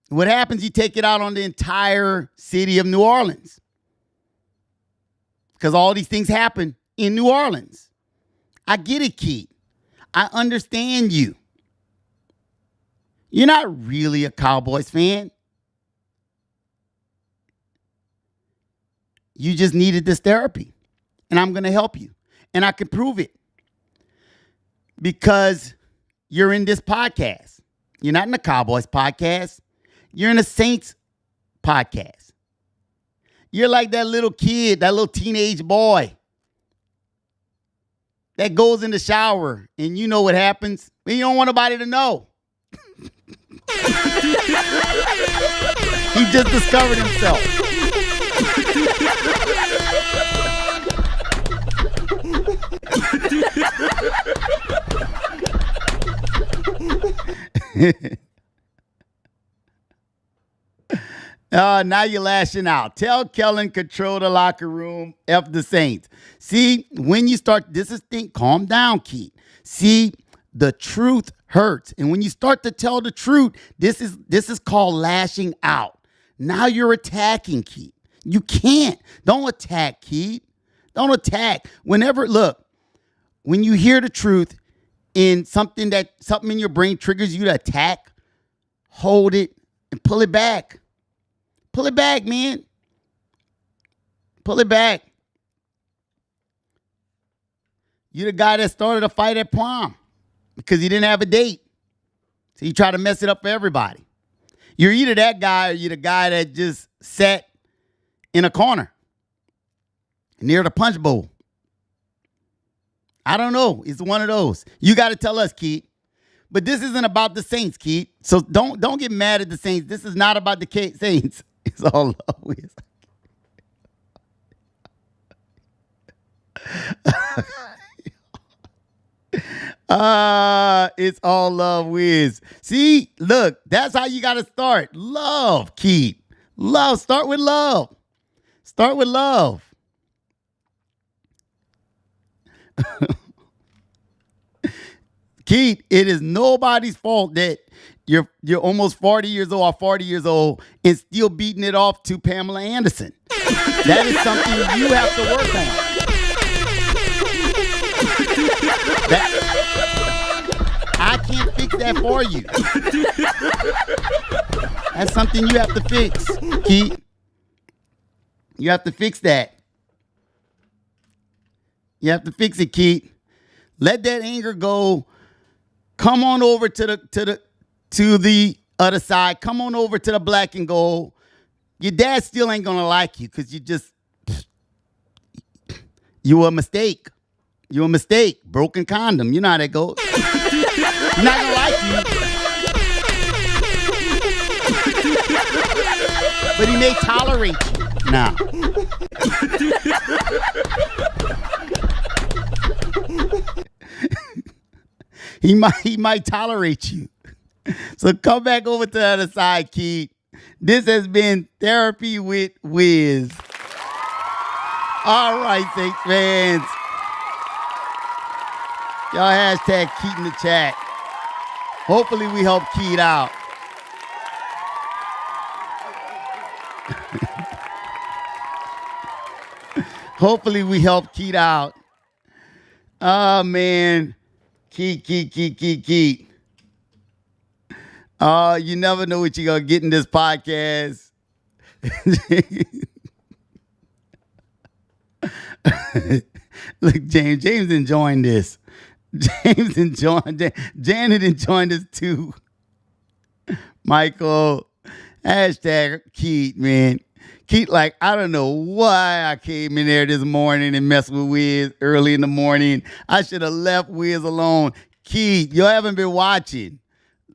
What happens? You take it out on the entire city of New Orleans. Because all these things happen in New Orleans. I get it, Keith. I understand you. You're not really a Cowboys fan. You just needed this therapy. And I'm going to help you. And I can prove it. Because you're in this podcast. You're not in the Cowboys podcast. You're in a Saints podcast. You're like that little kid, that little teenage boy that goes in the shower and you know what happens. But you don't want nobody to know. He just discovered himself. Now you're lashing out. Tell Kellen control the locker room. F the Saints. See, when you start, calm down, Keith. See, the truth hurts. And when you start to tell the truth, this is called lashing out. Now you're attacking, Keith. You can't. Don't attack, Keith. Don't attack. When you hear the truth and something in your brain triggers you to attack, hold it and pull it back. Pull it back, man. Pull it back. You're the guy that started a fight at prom because you didn't have a date. So you try to mess it up for everybody. You're either that guy or you're the guy that just sat in a corner near the punch bowl. I don't know. It's one of those. You got to tell us, Keith. But this isn't about the Saints, Keith. So don't get mad at the Saints. This is not about the Saints. It's all love, Wiz. It's all love, Wiz. See, look, that's how you got to start. Love, Keith. Love. Start with love. Start with love. Keith, it is nobody's fault that you're almost 40 years old or 40 years old and still beating it off to Pamela Anderson. That is something you have to work on. I can't fix that for you. That's something you have to fix, Keith. You have to fix that. You have to fix it, Keith. Let that anger go. Come on over to the other side. Come on over to the black and gold. Your dad still ain't gonna like you because you were a mistake. You're a mistake. Broken condom. You know how that goes. He's not gonna like you. But he may tolerate you now. He might tolerate you. So come back over to the other side, Keith. This has been Therapy with Wiz. All right, Saints fans. Y'all hashtag Keith in the chat. Hopefully we help Keith out. Hopefully we help Keith out. Oh, man. Keith. Oh, you never know what you're going to get in this podcast. Look, James enjoying this. Janet enjoying this too. Michael, hashtag Keith, man. Keith, like, I don't know why I came in there this morning and messed with Wiz early in the morning. I should have left Wiz alone. Keith, you haven't been watching.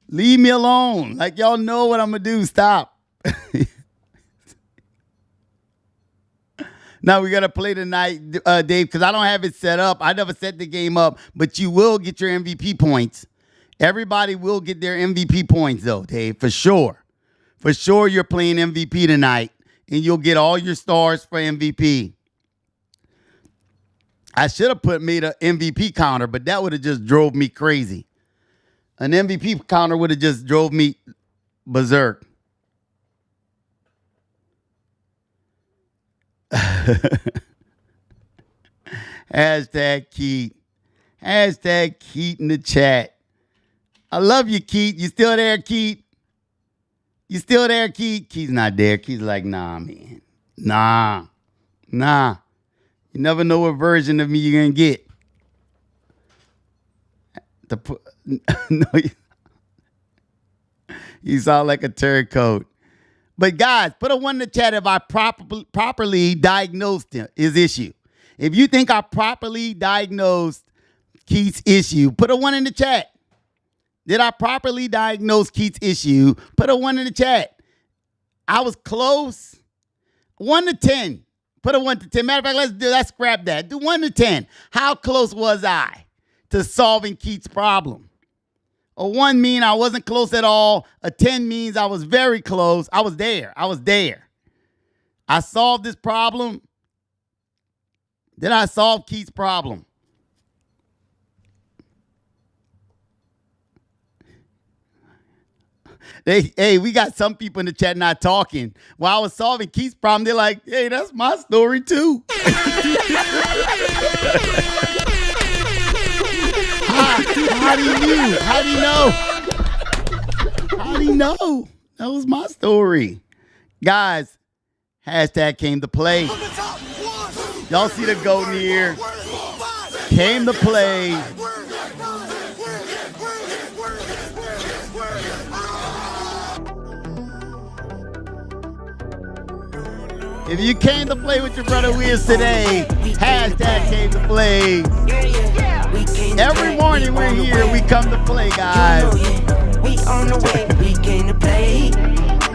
Leave me alone. Like, y'all know what I'm going to do. Stop. Now we got to play tonight, Dave, because I don't have it set up. I never set the game up, but you will get your MVP points. Everybody will get their MVP points, though, Dave, for sure. For sure you're playing MVP tonight, and you'll get all your stars for MVP. I should have made an MVP counter, but that would have just drove me crazy. An MVP counter would have just drove me berserk. Hashtag Keith. Hashtag Keith in the chat. I love you, Keith. You still there, Keith? You still there, Keith? Keith's not there. Keith's like, nah, man. Nah. You never know what version of me you're going to get. No, you sound like a turncoat. But guys, put a 1 in the chat if I properly diagnosed his issue. If you think I properly diagnosed Keith's issue, put a 1 in the chat. Did I properly diagnose Keith's issue? Put a 1 in the chat. I was close. 1 to 10. Put a 1 to 10. Matter of fact, let's scrap that. Do 1 to 10. How close was I to solving Keith's problem? A 1 means I wasn't close at all. A 10 means I was very close. I was there. I solved this problem. Did I solve Keith's problem? We got some people in the chat not talking. While I was solving Keith's problem, they're like, hey, that's my story too. How do you know? How do you know? That was my story. Guys, hashtag came to play. Y'all see the goat in here? Came to play. If you came to play with your brother Wiz today, hashtag came to play. Every morning we're here, we come to play, guys. We on the way, we came to play.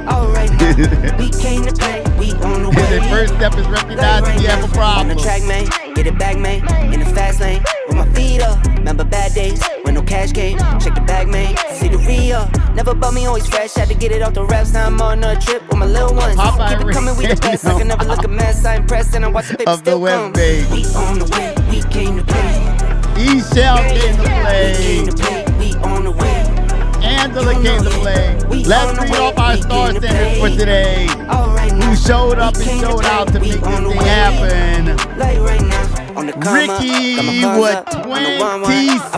All right now, we came to play, we on the way. The first step is recognizing you have a problem. On the track, man, get it back, man, in the fast lane, with my feet up. Remember bad days, when no cash came, check the bag, man, see the re-up. Never bought me, always fresh, had to get it off the reps. Now I'm on a trip with my little ones. Keep it coming, we the best, I can never look a mess. I impressed and I watch the paper still come. We on the way, we came to play. E-Shell came to play. We on the way. Angela came to play. Let's read off our star centers for today. Who showed up and showed out to make this thing happen. Ricky with 26.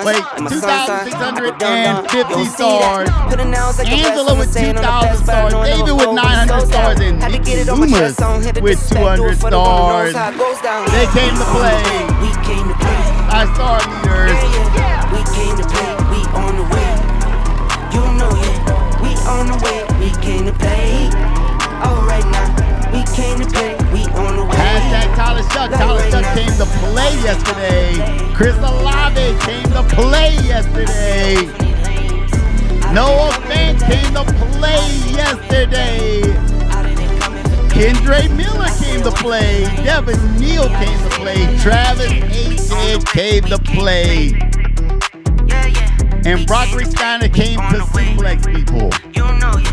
Wait, 2,650 stars. Angela with 2,000 stars. David with 900 stars. And Nikki Loomis with 200 stars. They came to play. Our star leaders. We came to play, we on the way. You know it, we on the way, we came to play. Alright now, we came to play, we on the way. Hashtag Tyler Shuck. Tyler Shuck came to play yesterday. Chris Olave came to play yesterday. Noah Fant came to play yesterday. Kendra Miller came to play. Devin Neal came to play. Travis H. came to play. And Broderick Steiner came to suplex people. You know it,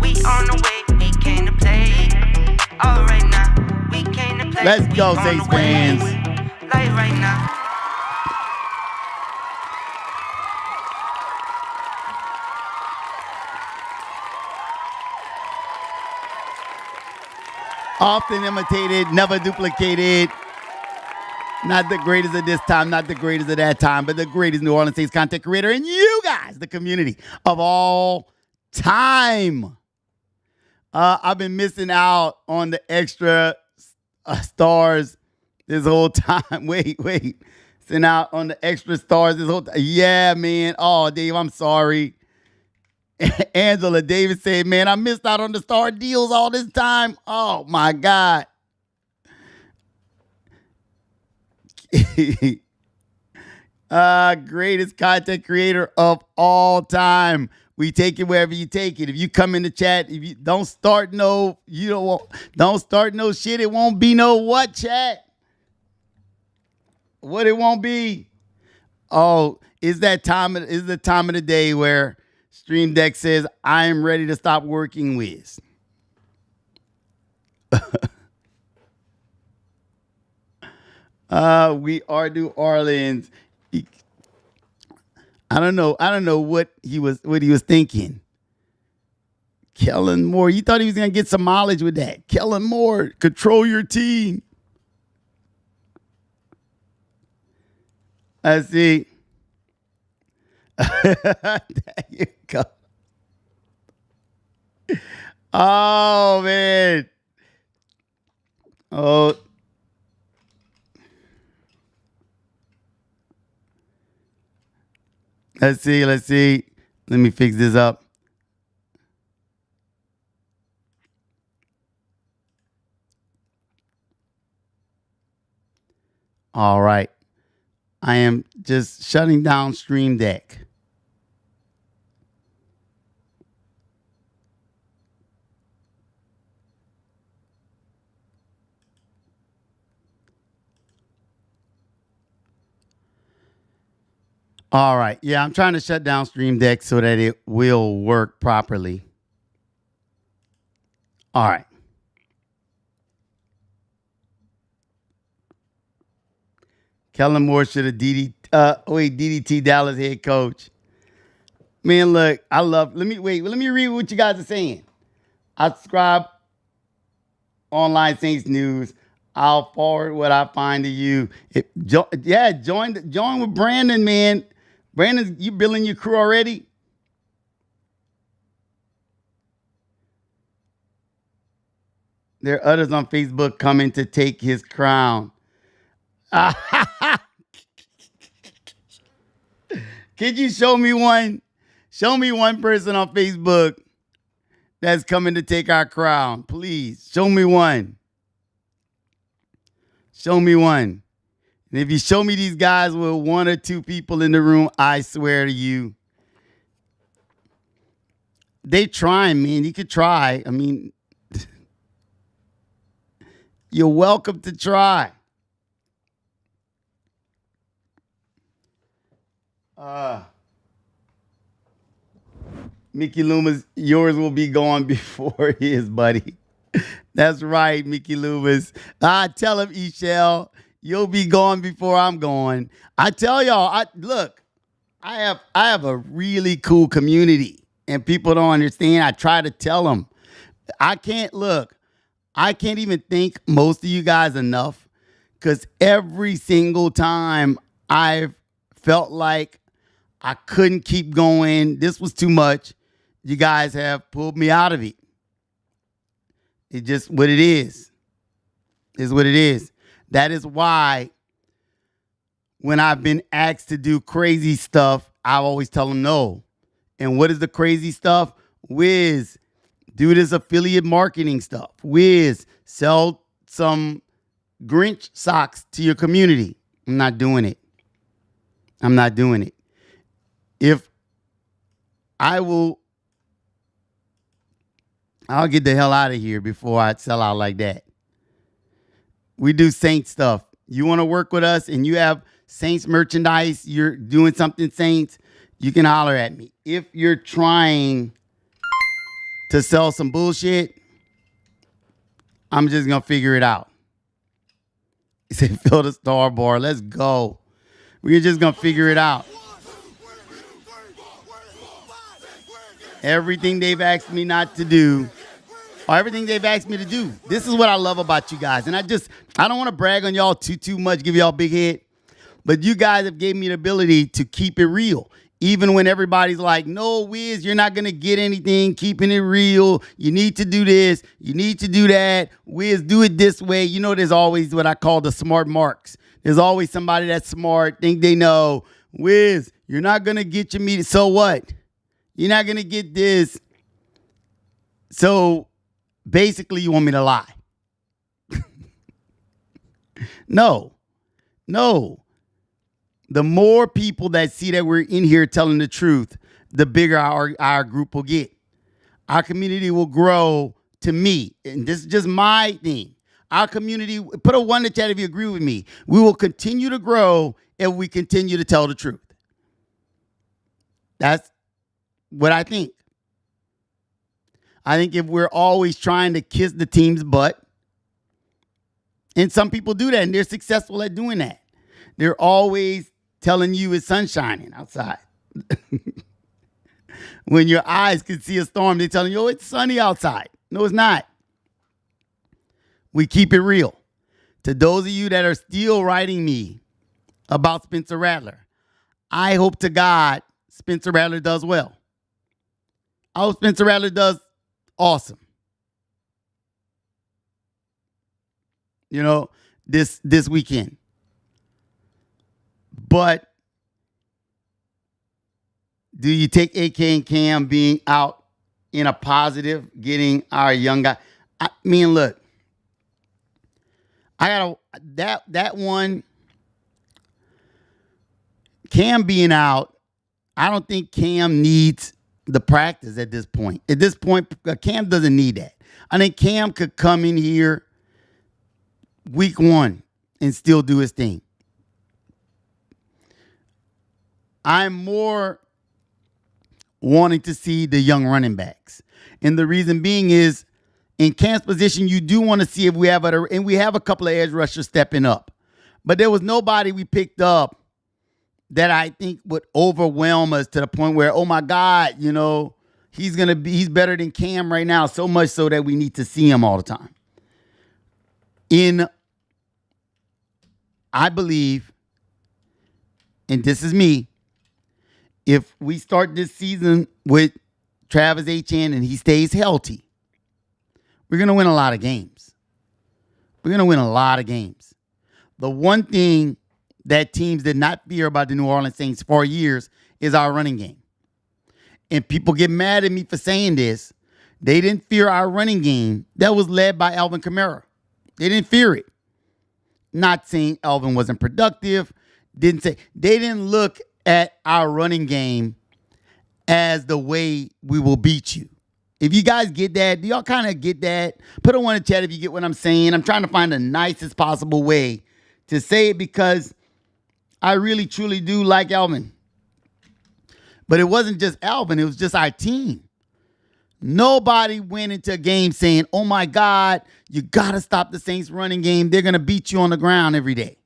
we on the way, we came to play. Alright now, we came to play. Let's go, Zace fans. Like right now. Often imitated, never duplicated. Not the greatest of this time, not the greatest of that time, but the greatest New Orleans Saints content creator and you guys, the community of all time. I've been missing out on the extra stars this whole time. Wait. Missing out on the extra stars this whole time. Yeah, man. Oh, Dave, I'm sorry. Angela Davis said, man, I missed out on the star deals all this time. Oh, my God. Greatest content creator of all time. We take it wherever you take it. If you come in the chat, if you don't start no shit, it won't be no what chat. What it won't be. Oh, is the time of the day where Stream Deck says, I am ready to stop working with. We are New Orleans. I don't know what he was thinking. Kellen Moore. You thought he was going to get some mileage with that. Kellen Moore, control your team. Let's see. There you go. Oh, man. Oh. Let's see. Let me fix this up. All right. I am just shutting down Stream Deck. All right. Yeah, I'm trying to shut down Stream Deck so that it will work properly. All right. Kellen Moore should have DDT Dallas head coach. Man, look, let me read what you guys are saying. I subscribe online Saints news. I'll forward what I find to you. Join with Brandon, man. Brandon, you building your crew already? There are others on Facebook coming to take his crown. Could you show me one? Show me one person on Facebook that's coming to take our crown. Please, show me one. Show me one. And if you show me these guys with one or two people in the room, I swear to you, they trying, man. You could try. I mean, you're welcome to try. Mickey Loomis, yours will be gone before his, buddy. That's right, Mickey Loomis. Tell him, Eshell, you'll be gone before I'm gone. I tell y'all, look, I have a really cool community, and people don't understand. I try to tell them. I can't even thank most of you guys enough, because every single time I've felt like I couldn't keep going, this was too much, you guys have pulled me out of it. It's just what it is. It's what it is. That is why when I've been asked to do crazy stuff, I always tell them no. And what is the crazy stuff? Wiz, do this affiliate marketing stuff. Wiz, sell some Grinch socks to your community. I'm not doing it. I'm not doing it. I'll get the hell out of here before I sell out like that. We do Saints stuff. You want to work with us and you have Saints merchandise, you're doing something Saints, you can holler at me. If you're trying to sell some bullshit, I'm just going to figure it out. He said, fill the star bar. Let's go. We're just going to figure it out. Everything they've asked me not to do, or everything they've asked me to do. This is what I love about you guys. And I don't want to brag on y'all too much, give y'all a big head. But you guys have gave me the ability to keep it real. Even when everybody's like, no, Wiz, you're not going to get anything, keeping it real. You need to do this. You need to do that. Wiz, do it this way. You know, there's always what I call the smart marks. There's always somebody that's smart, think they know. Wiz, you're not going to get your meeting. So what? You're not going to get this. So basically, you want me to lie. No. The more people that see that we're in here telling the truth, the bigger our group will get. Our community will grow to me. And this is just my thing. Our community, put a 1 in the chat if you agree with me. We will continue to grow if we continue to tell the truth. That's what I think. I think if we're always trying to kiss the team's butt, and some people do that, and they're successful at doing that. They're always telling you it's sun shining outside. when your eyes can see a storm, they're telling you, oh, it's sunny outside. No, it's not. We keep it real. To those of you that are still writing me about Spencer Rattler, I hope to God Spencer Rattler does well. I hope Spencer Rattler does awesome. You know, this weekend. But do you take AK and Cam being out in a positive, getting our young guy? I mean, look, I got that one. Cam being out, I don't think Cam needs the practice at this point. At this point, Cam doesn't need that. I think Cam could come in here week 1 and still do his thing. I'm more wanting to see the young running backs. And the reason being is in Cam's position, you do want to see if we have and we have a couple of edge rushers stepping up. But there was nobody we picked up that I think would overwhelm us to the point where, oh my God, you know, he's better than Cam right now, so much so that we need to see him all the time. I believe, and this is me, if we start this season with Travis Etienne and he stays healthy, we're going to win a lot of games. We're going to win a lot of games. The one thing that teams did not fear about the New Orleans Saints for years is our running game. And people get mad at me for saying this. They didn't fear our running game that was led by Alvin Kamara. They didn't fear it. Not saying Alvin wasn't productive. They didn't look at our running game as the way we will beat you. If you guys get that, do y'all kind of get that? Put a 1 in chat if you get what I'm saying. I'm trying to find the nicest possible way to say it because I really, truly do like Alvin. But it wasn't just Alvin. It was just our team. Nobody went into a game saying, oh, my God, you got to stop the Saints running game. They're going to beat you on the ground every day.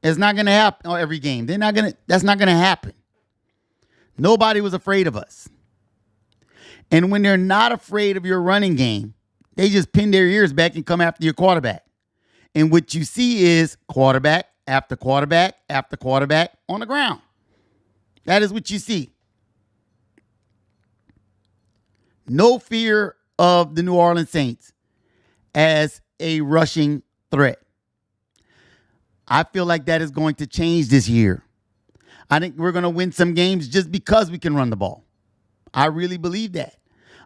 It's not going to happen every game. That's not going to happen. Nobody was afraid of us. And when they're not afraid of your running game, they just pin their ears back and come after your quarterback. And what you see is quarterback after quarterback after quarterback on the ground. That is what you see. No fear of the New Orleans Saints as a rushing threat. I feel like that is going to change this year. I think we're going to win some games just because we can run the ball. I really believe that.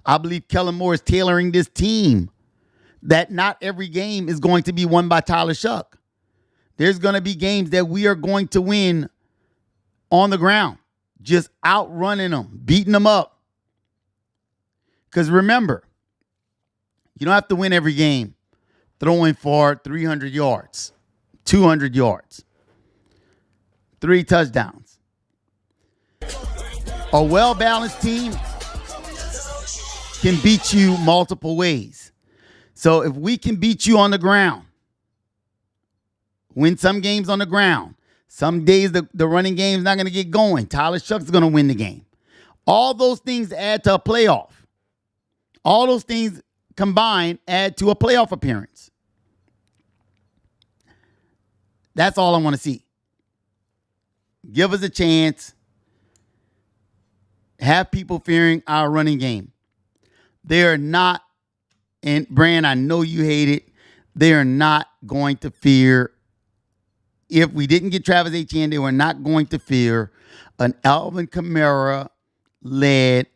I believe Kellen Moore is tailoring this team that not every game is going to be won by Tyler Shuck. There's going to be games that we are going to win on the ground, just outrunning them, beating them up. Because remember, you don't have to win every game throwing for 300 yards, 200 yards, 3 touchdowns. A well-balanced team can beat you multiple ways. So if we can beat you on the ground, win some games on the ground, some days the running game is not going to get going. Tyler Shuck's going to win the game. All those things add to a playoff. All those things combined add to a playoff appearance. That's all I want to see. Give us a chance. Have people fearing our running game. They are not, and Brand, I know you hate it, they are not going to fear. If we didn't get Travis Etienne, they were not going to fear an Alvin Kamara-led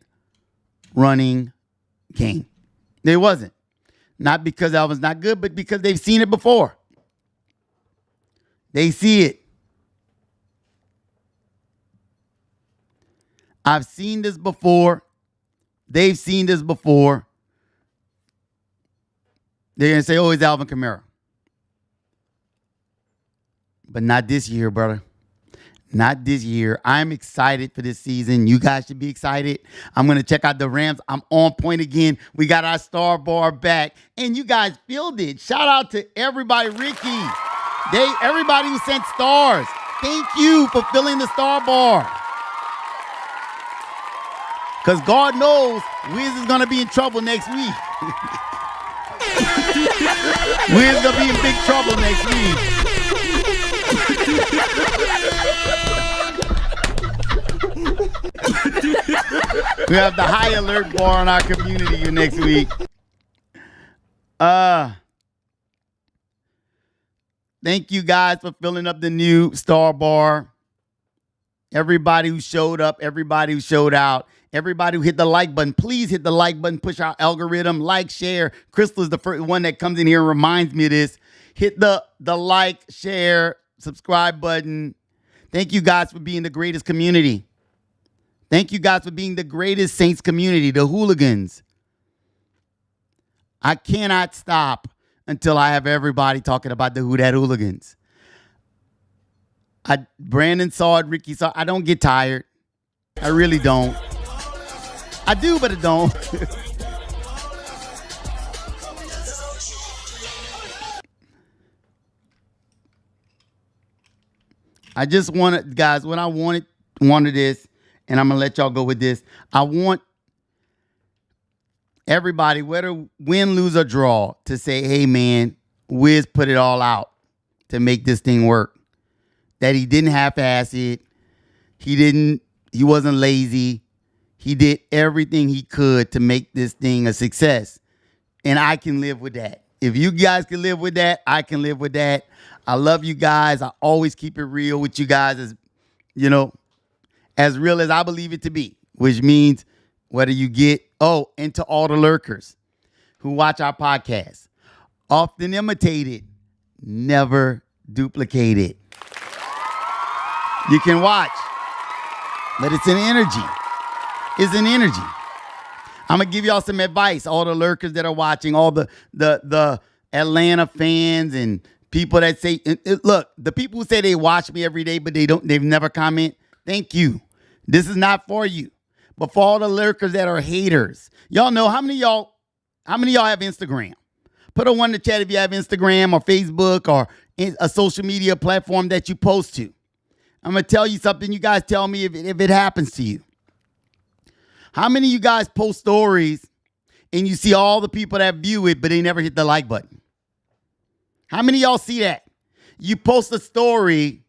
running game. They wasn't. Not because Alvin's not good, but because they've seen it before. They see it. I've seen this before. They've seen this before. They're going to say, oh, it's Alvin Kamara. But not this year, brother. Not this year. I'm excited for this season. You guys should be excited. I'm going to check out the Rams. I'm on point again. We got our star bar back. And you guys filled it. Shout out to everybody. Ricky. Everybody who sent stars. Thank you for filling the star bar. Because God knows Wiz is going to be in trouble next week. Wiz going to be in big trouble next week. We have the high alert bar on our community next week. Thank you guys for filling up the new star bar. Everybody who showed up, everybody who showed out, everybody who hit the like button, please hit the like button, push our algorithm, like, share. Crystal is the first one that comes in here and reminds me of this. Hit the like, share, subscribe button. Thank you guys for being the greatest community. Thank you guys for being the greatest Saints community, the hooligans. I cannot stop until I have everybody talking about the Who Dat Hooligans. Brandon saw it, Ricky saw it. I don't get tired. I really don't. I do, but I don't. I just wanted, guys, when I wanted this, and I'm going to let y'all go with this. I want everybody, whether win, lose, or draw, to say, hey, man, Wiz put it all out to make this thing work. That he didn't half-ass it. He wasn't lazy. He did everything he could to make this thing a success. And I can live with that. If you guys can live with that, I can live with that. I love you guys. I always keep it real with you guys, as you know, as real as I believe it to be, which means whether you get, and to all the lurkers who watch our podcast, often imitated, never duplicated. You can watch, but it's an energy. It's an energy. I'm going to give y'all some advice, all the lurkers that are watching, all the Atlanta fans and people that say, look, the people who say they watch me every day, but they've never comment. Thank you. This is not for you. But for all the lurkers that are haters, y'all know how many of y'all have Instagram? Put a 1 in the chat if you have Instagram or Facebook or a social media platform that you post to. I'm going to tell you something. You guys tell me if it happens to you. How many of you guys post stories and you see all the people that view it, but they never hit the like button? How many of y'all see that? You post a story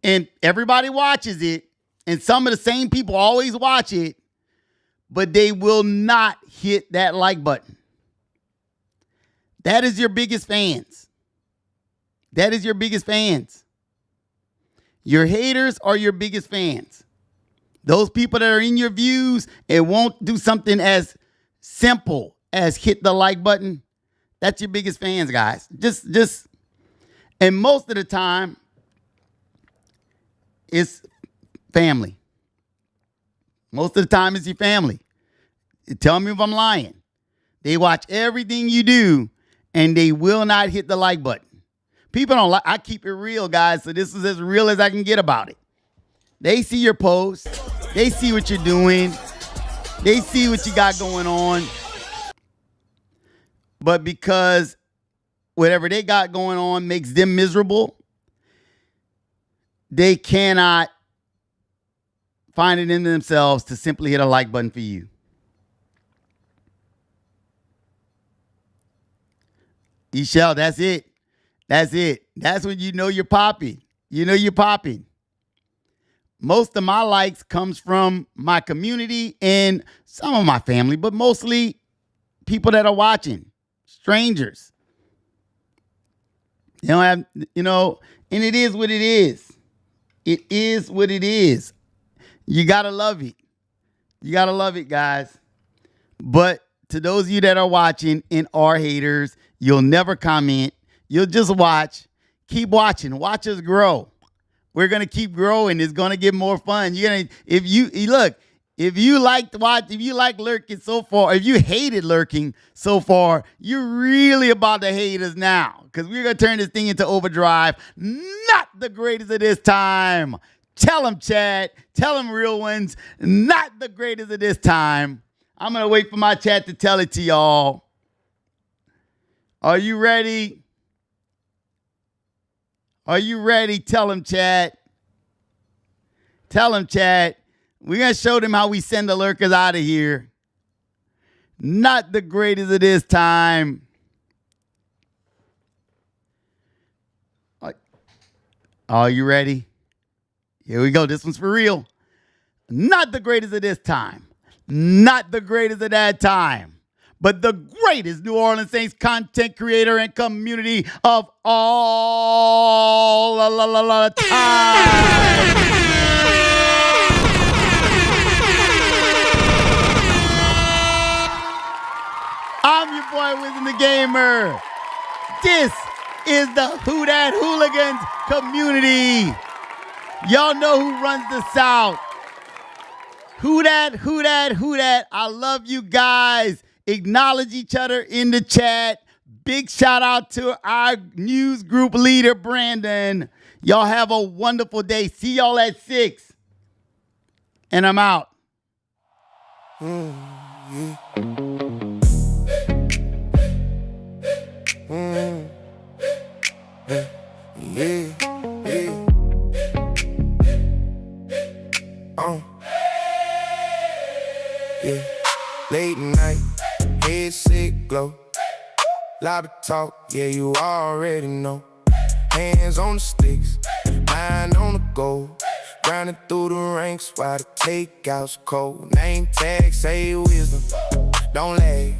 and everybody watches it, and some of the same people always watch it, but they will not hit that like button. That is your biggest fans. That is your biggest fans. Your haters are your biggest fans. Those people that are in your views and won't do something as simple as hit the like button, that's your biggest fans, guys. And most of the time, it's family. Most of the time, it's your family. Tell me if I'm lying. They watch everything you do, and they will not hit the like button. People don't like. I keep it real, guys. So this is as real as I can get about it. They see your posts. They see what you're doing. They see what you got going on. But because whatever they got going on makes them miserable, they cannot find it in themselves to simply hit a like button for you. Eshell, that's it. That's it. That's when you know you're popping. You know you're popping. Most of my likes comes from my community and some of my family, but mostly people that are watching, strangers. They don't have, and it is what it is. It is what it is. You got to love it. You got to love it, guys. But to those of you that are watching and are haters, you'll never comment. You'll just watch. Keep watching. Watch us grow. We're going to keep growing. It's going to get more fun. If you like lurking so far, if you hated lurking so far, you're really about to hate us now, because we're going to turn this thing into overdrive. Not the greatest of this time. Tell them, chat. Tell them, real ones. Not the greatest of this time. I'm going to wait for my chat to tell it to y'all. Are you ready? Are you ready? Tell them, chat. Tell them, chat. We're going to show them how we send the lurkers out of here. Not the greatest of this time. Are you ready? Here we go. This one's for real. Not the greatest of this time. Not the greatest of that time. But the greatest New Orleans Saints content creator and community of all time. I'm your boy, Wisdom the Gamer. This is the Who Dat Hooligans community. Y'all know who runs the South. Who dat, who dat, who dat. I love you guys. Acknowledge each other in the chat. Big shout out to our news group leader, Brandon. Y'all have a wonderful day. See y'all at 6. And I'm out. Late night, head sick glow. Lobby talk, yeah, you already know. Hands on the sticks, mind on the go. Grinding through the ranks while the takeout's cold. Name tag, say wisdom, don't lag.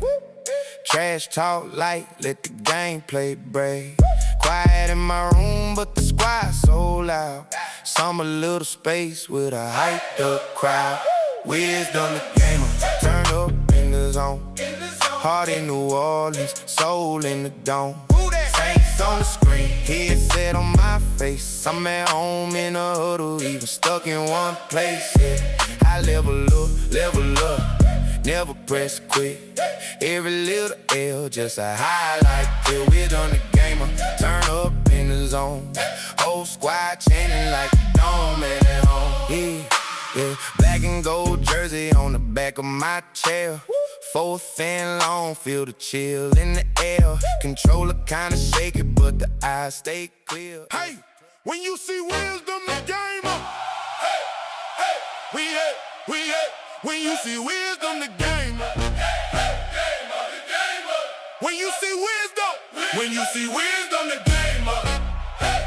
Trash talk light, let the gameplay break. Quiet in my room, but the squad so loud. Some a little space with a hyped up crowd. Wisdom the gamer, turn up in the zone. Heart in New Orleans, soul in the dome. Saints on the screen, headset on my face. I'm at home in a huddle, even stuck in one place. Yeah. I level up, never press quit. Every little L, just a highlight. Till we're done the gamer, turn up in the zone. Whole squad changing like a dome at home. Yeah, black and gold jersey on the back of my chair. 4th and long, feel the chill in the air. Controller kinda shaky, but the eyes stay clear. Hey, when you see Wisdom the Gamer, hey, hey, we hit. When you see Wisdom the Gamer, when you see Wisdom, when you see Wisdom the Gamer, hey,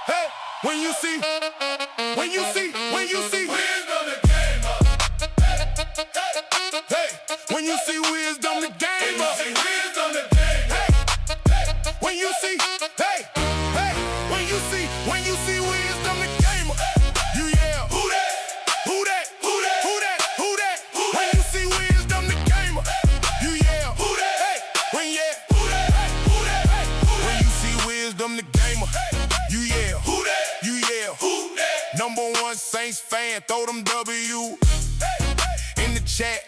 hey, when you see Wisdom the Gamer, hey, when you see Wisdom the Gamer, hey, when you see, hey, hey, when you see Wisdom the Gamer, you yell, who that, who that, who that, who that, who that, when you see Wisdom the Gamer, you yell, who that, hey, when yeah, who that, who that, when you see Wisdom the Gamer, you yell, who that, you yell, who that, #1 Saints fan, throw them W in the chat.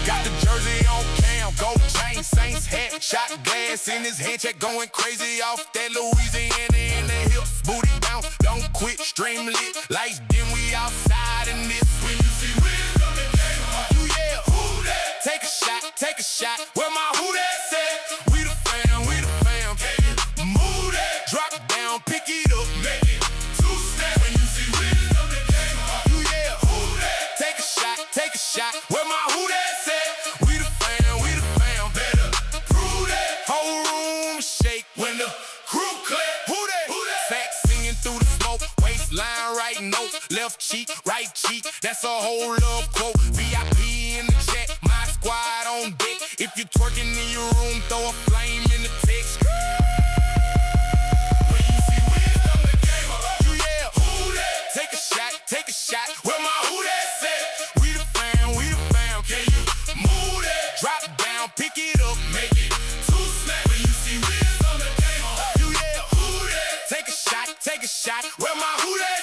Got the jersey on cam, gold chain, Saints hat, shot glass in his hand check, going crazy off that Louisiana in the hips, booty bounce, don't quit, stream lit, lights dim, we outside in this. When you see Wisdom the Gamer, you yell, who that? Take a shot, where my who that said? We the fam, can you move that? Drop down, pick it up, make it 2 steps. When you see Wisdom the Gamer, you yell, who that? Take a shot, where my who that said? We the fam, better prove that. Whole room shake when the crew clap. Who that? Sax singing through the smoke, waistline right note, left cheek, right cheek, that's a whole love quote. VIP in the chat, my squad on deck. If you twerking in your room, throw a flame in the text. When you see Wisdom the Gamer, you yell, who that? Take a shot, where my who that said? We the fam, can you move that? Drop down, pick it up, make it 2 snaps. When you see Wisdom the Gamer, you yell, who that? Take a shot, where my who that?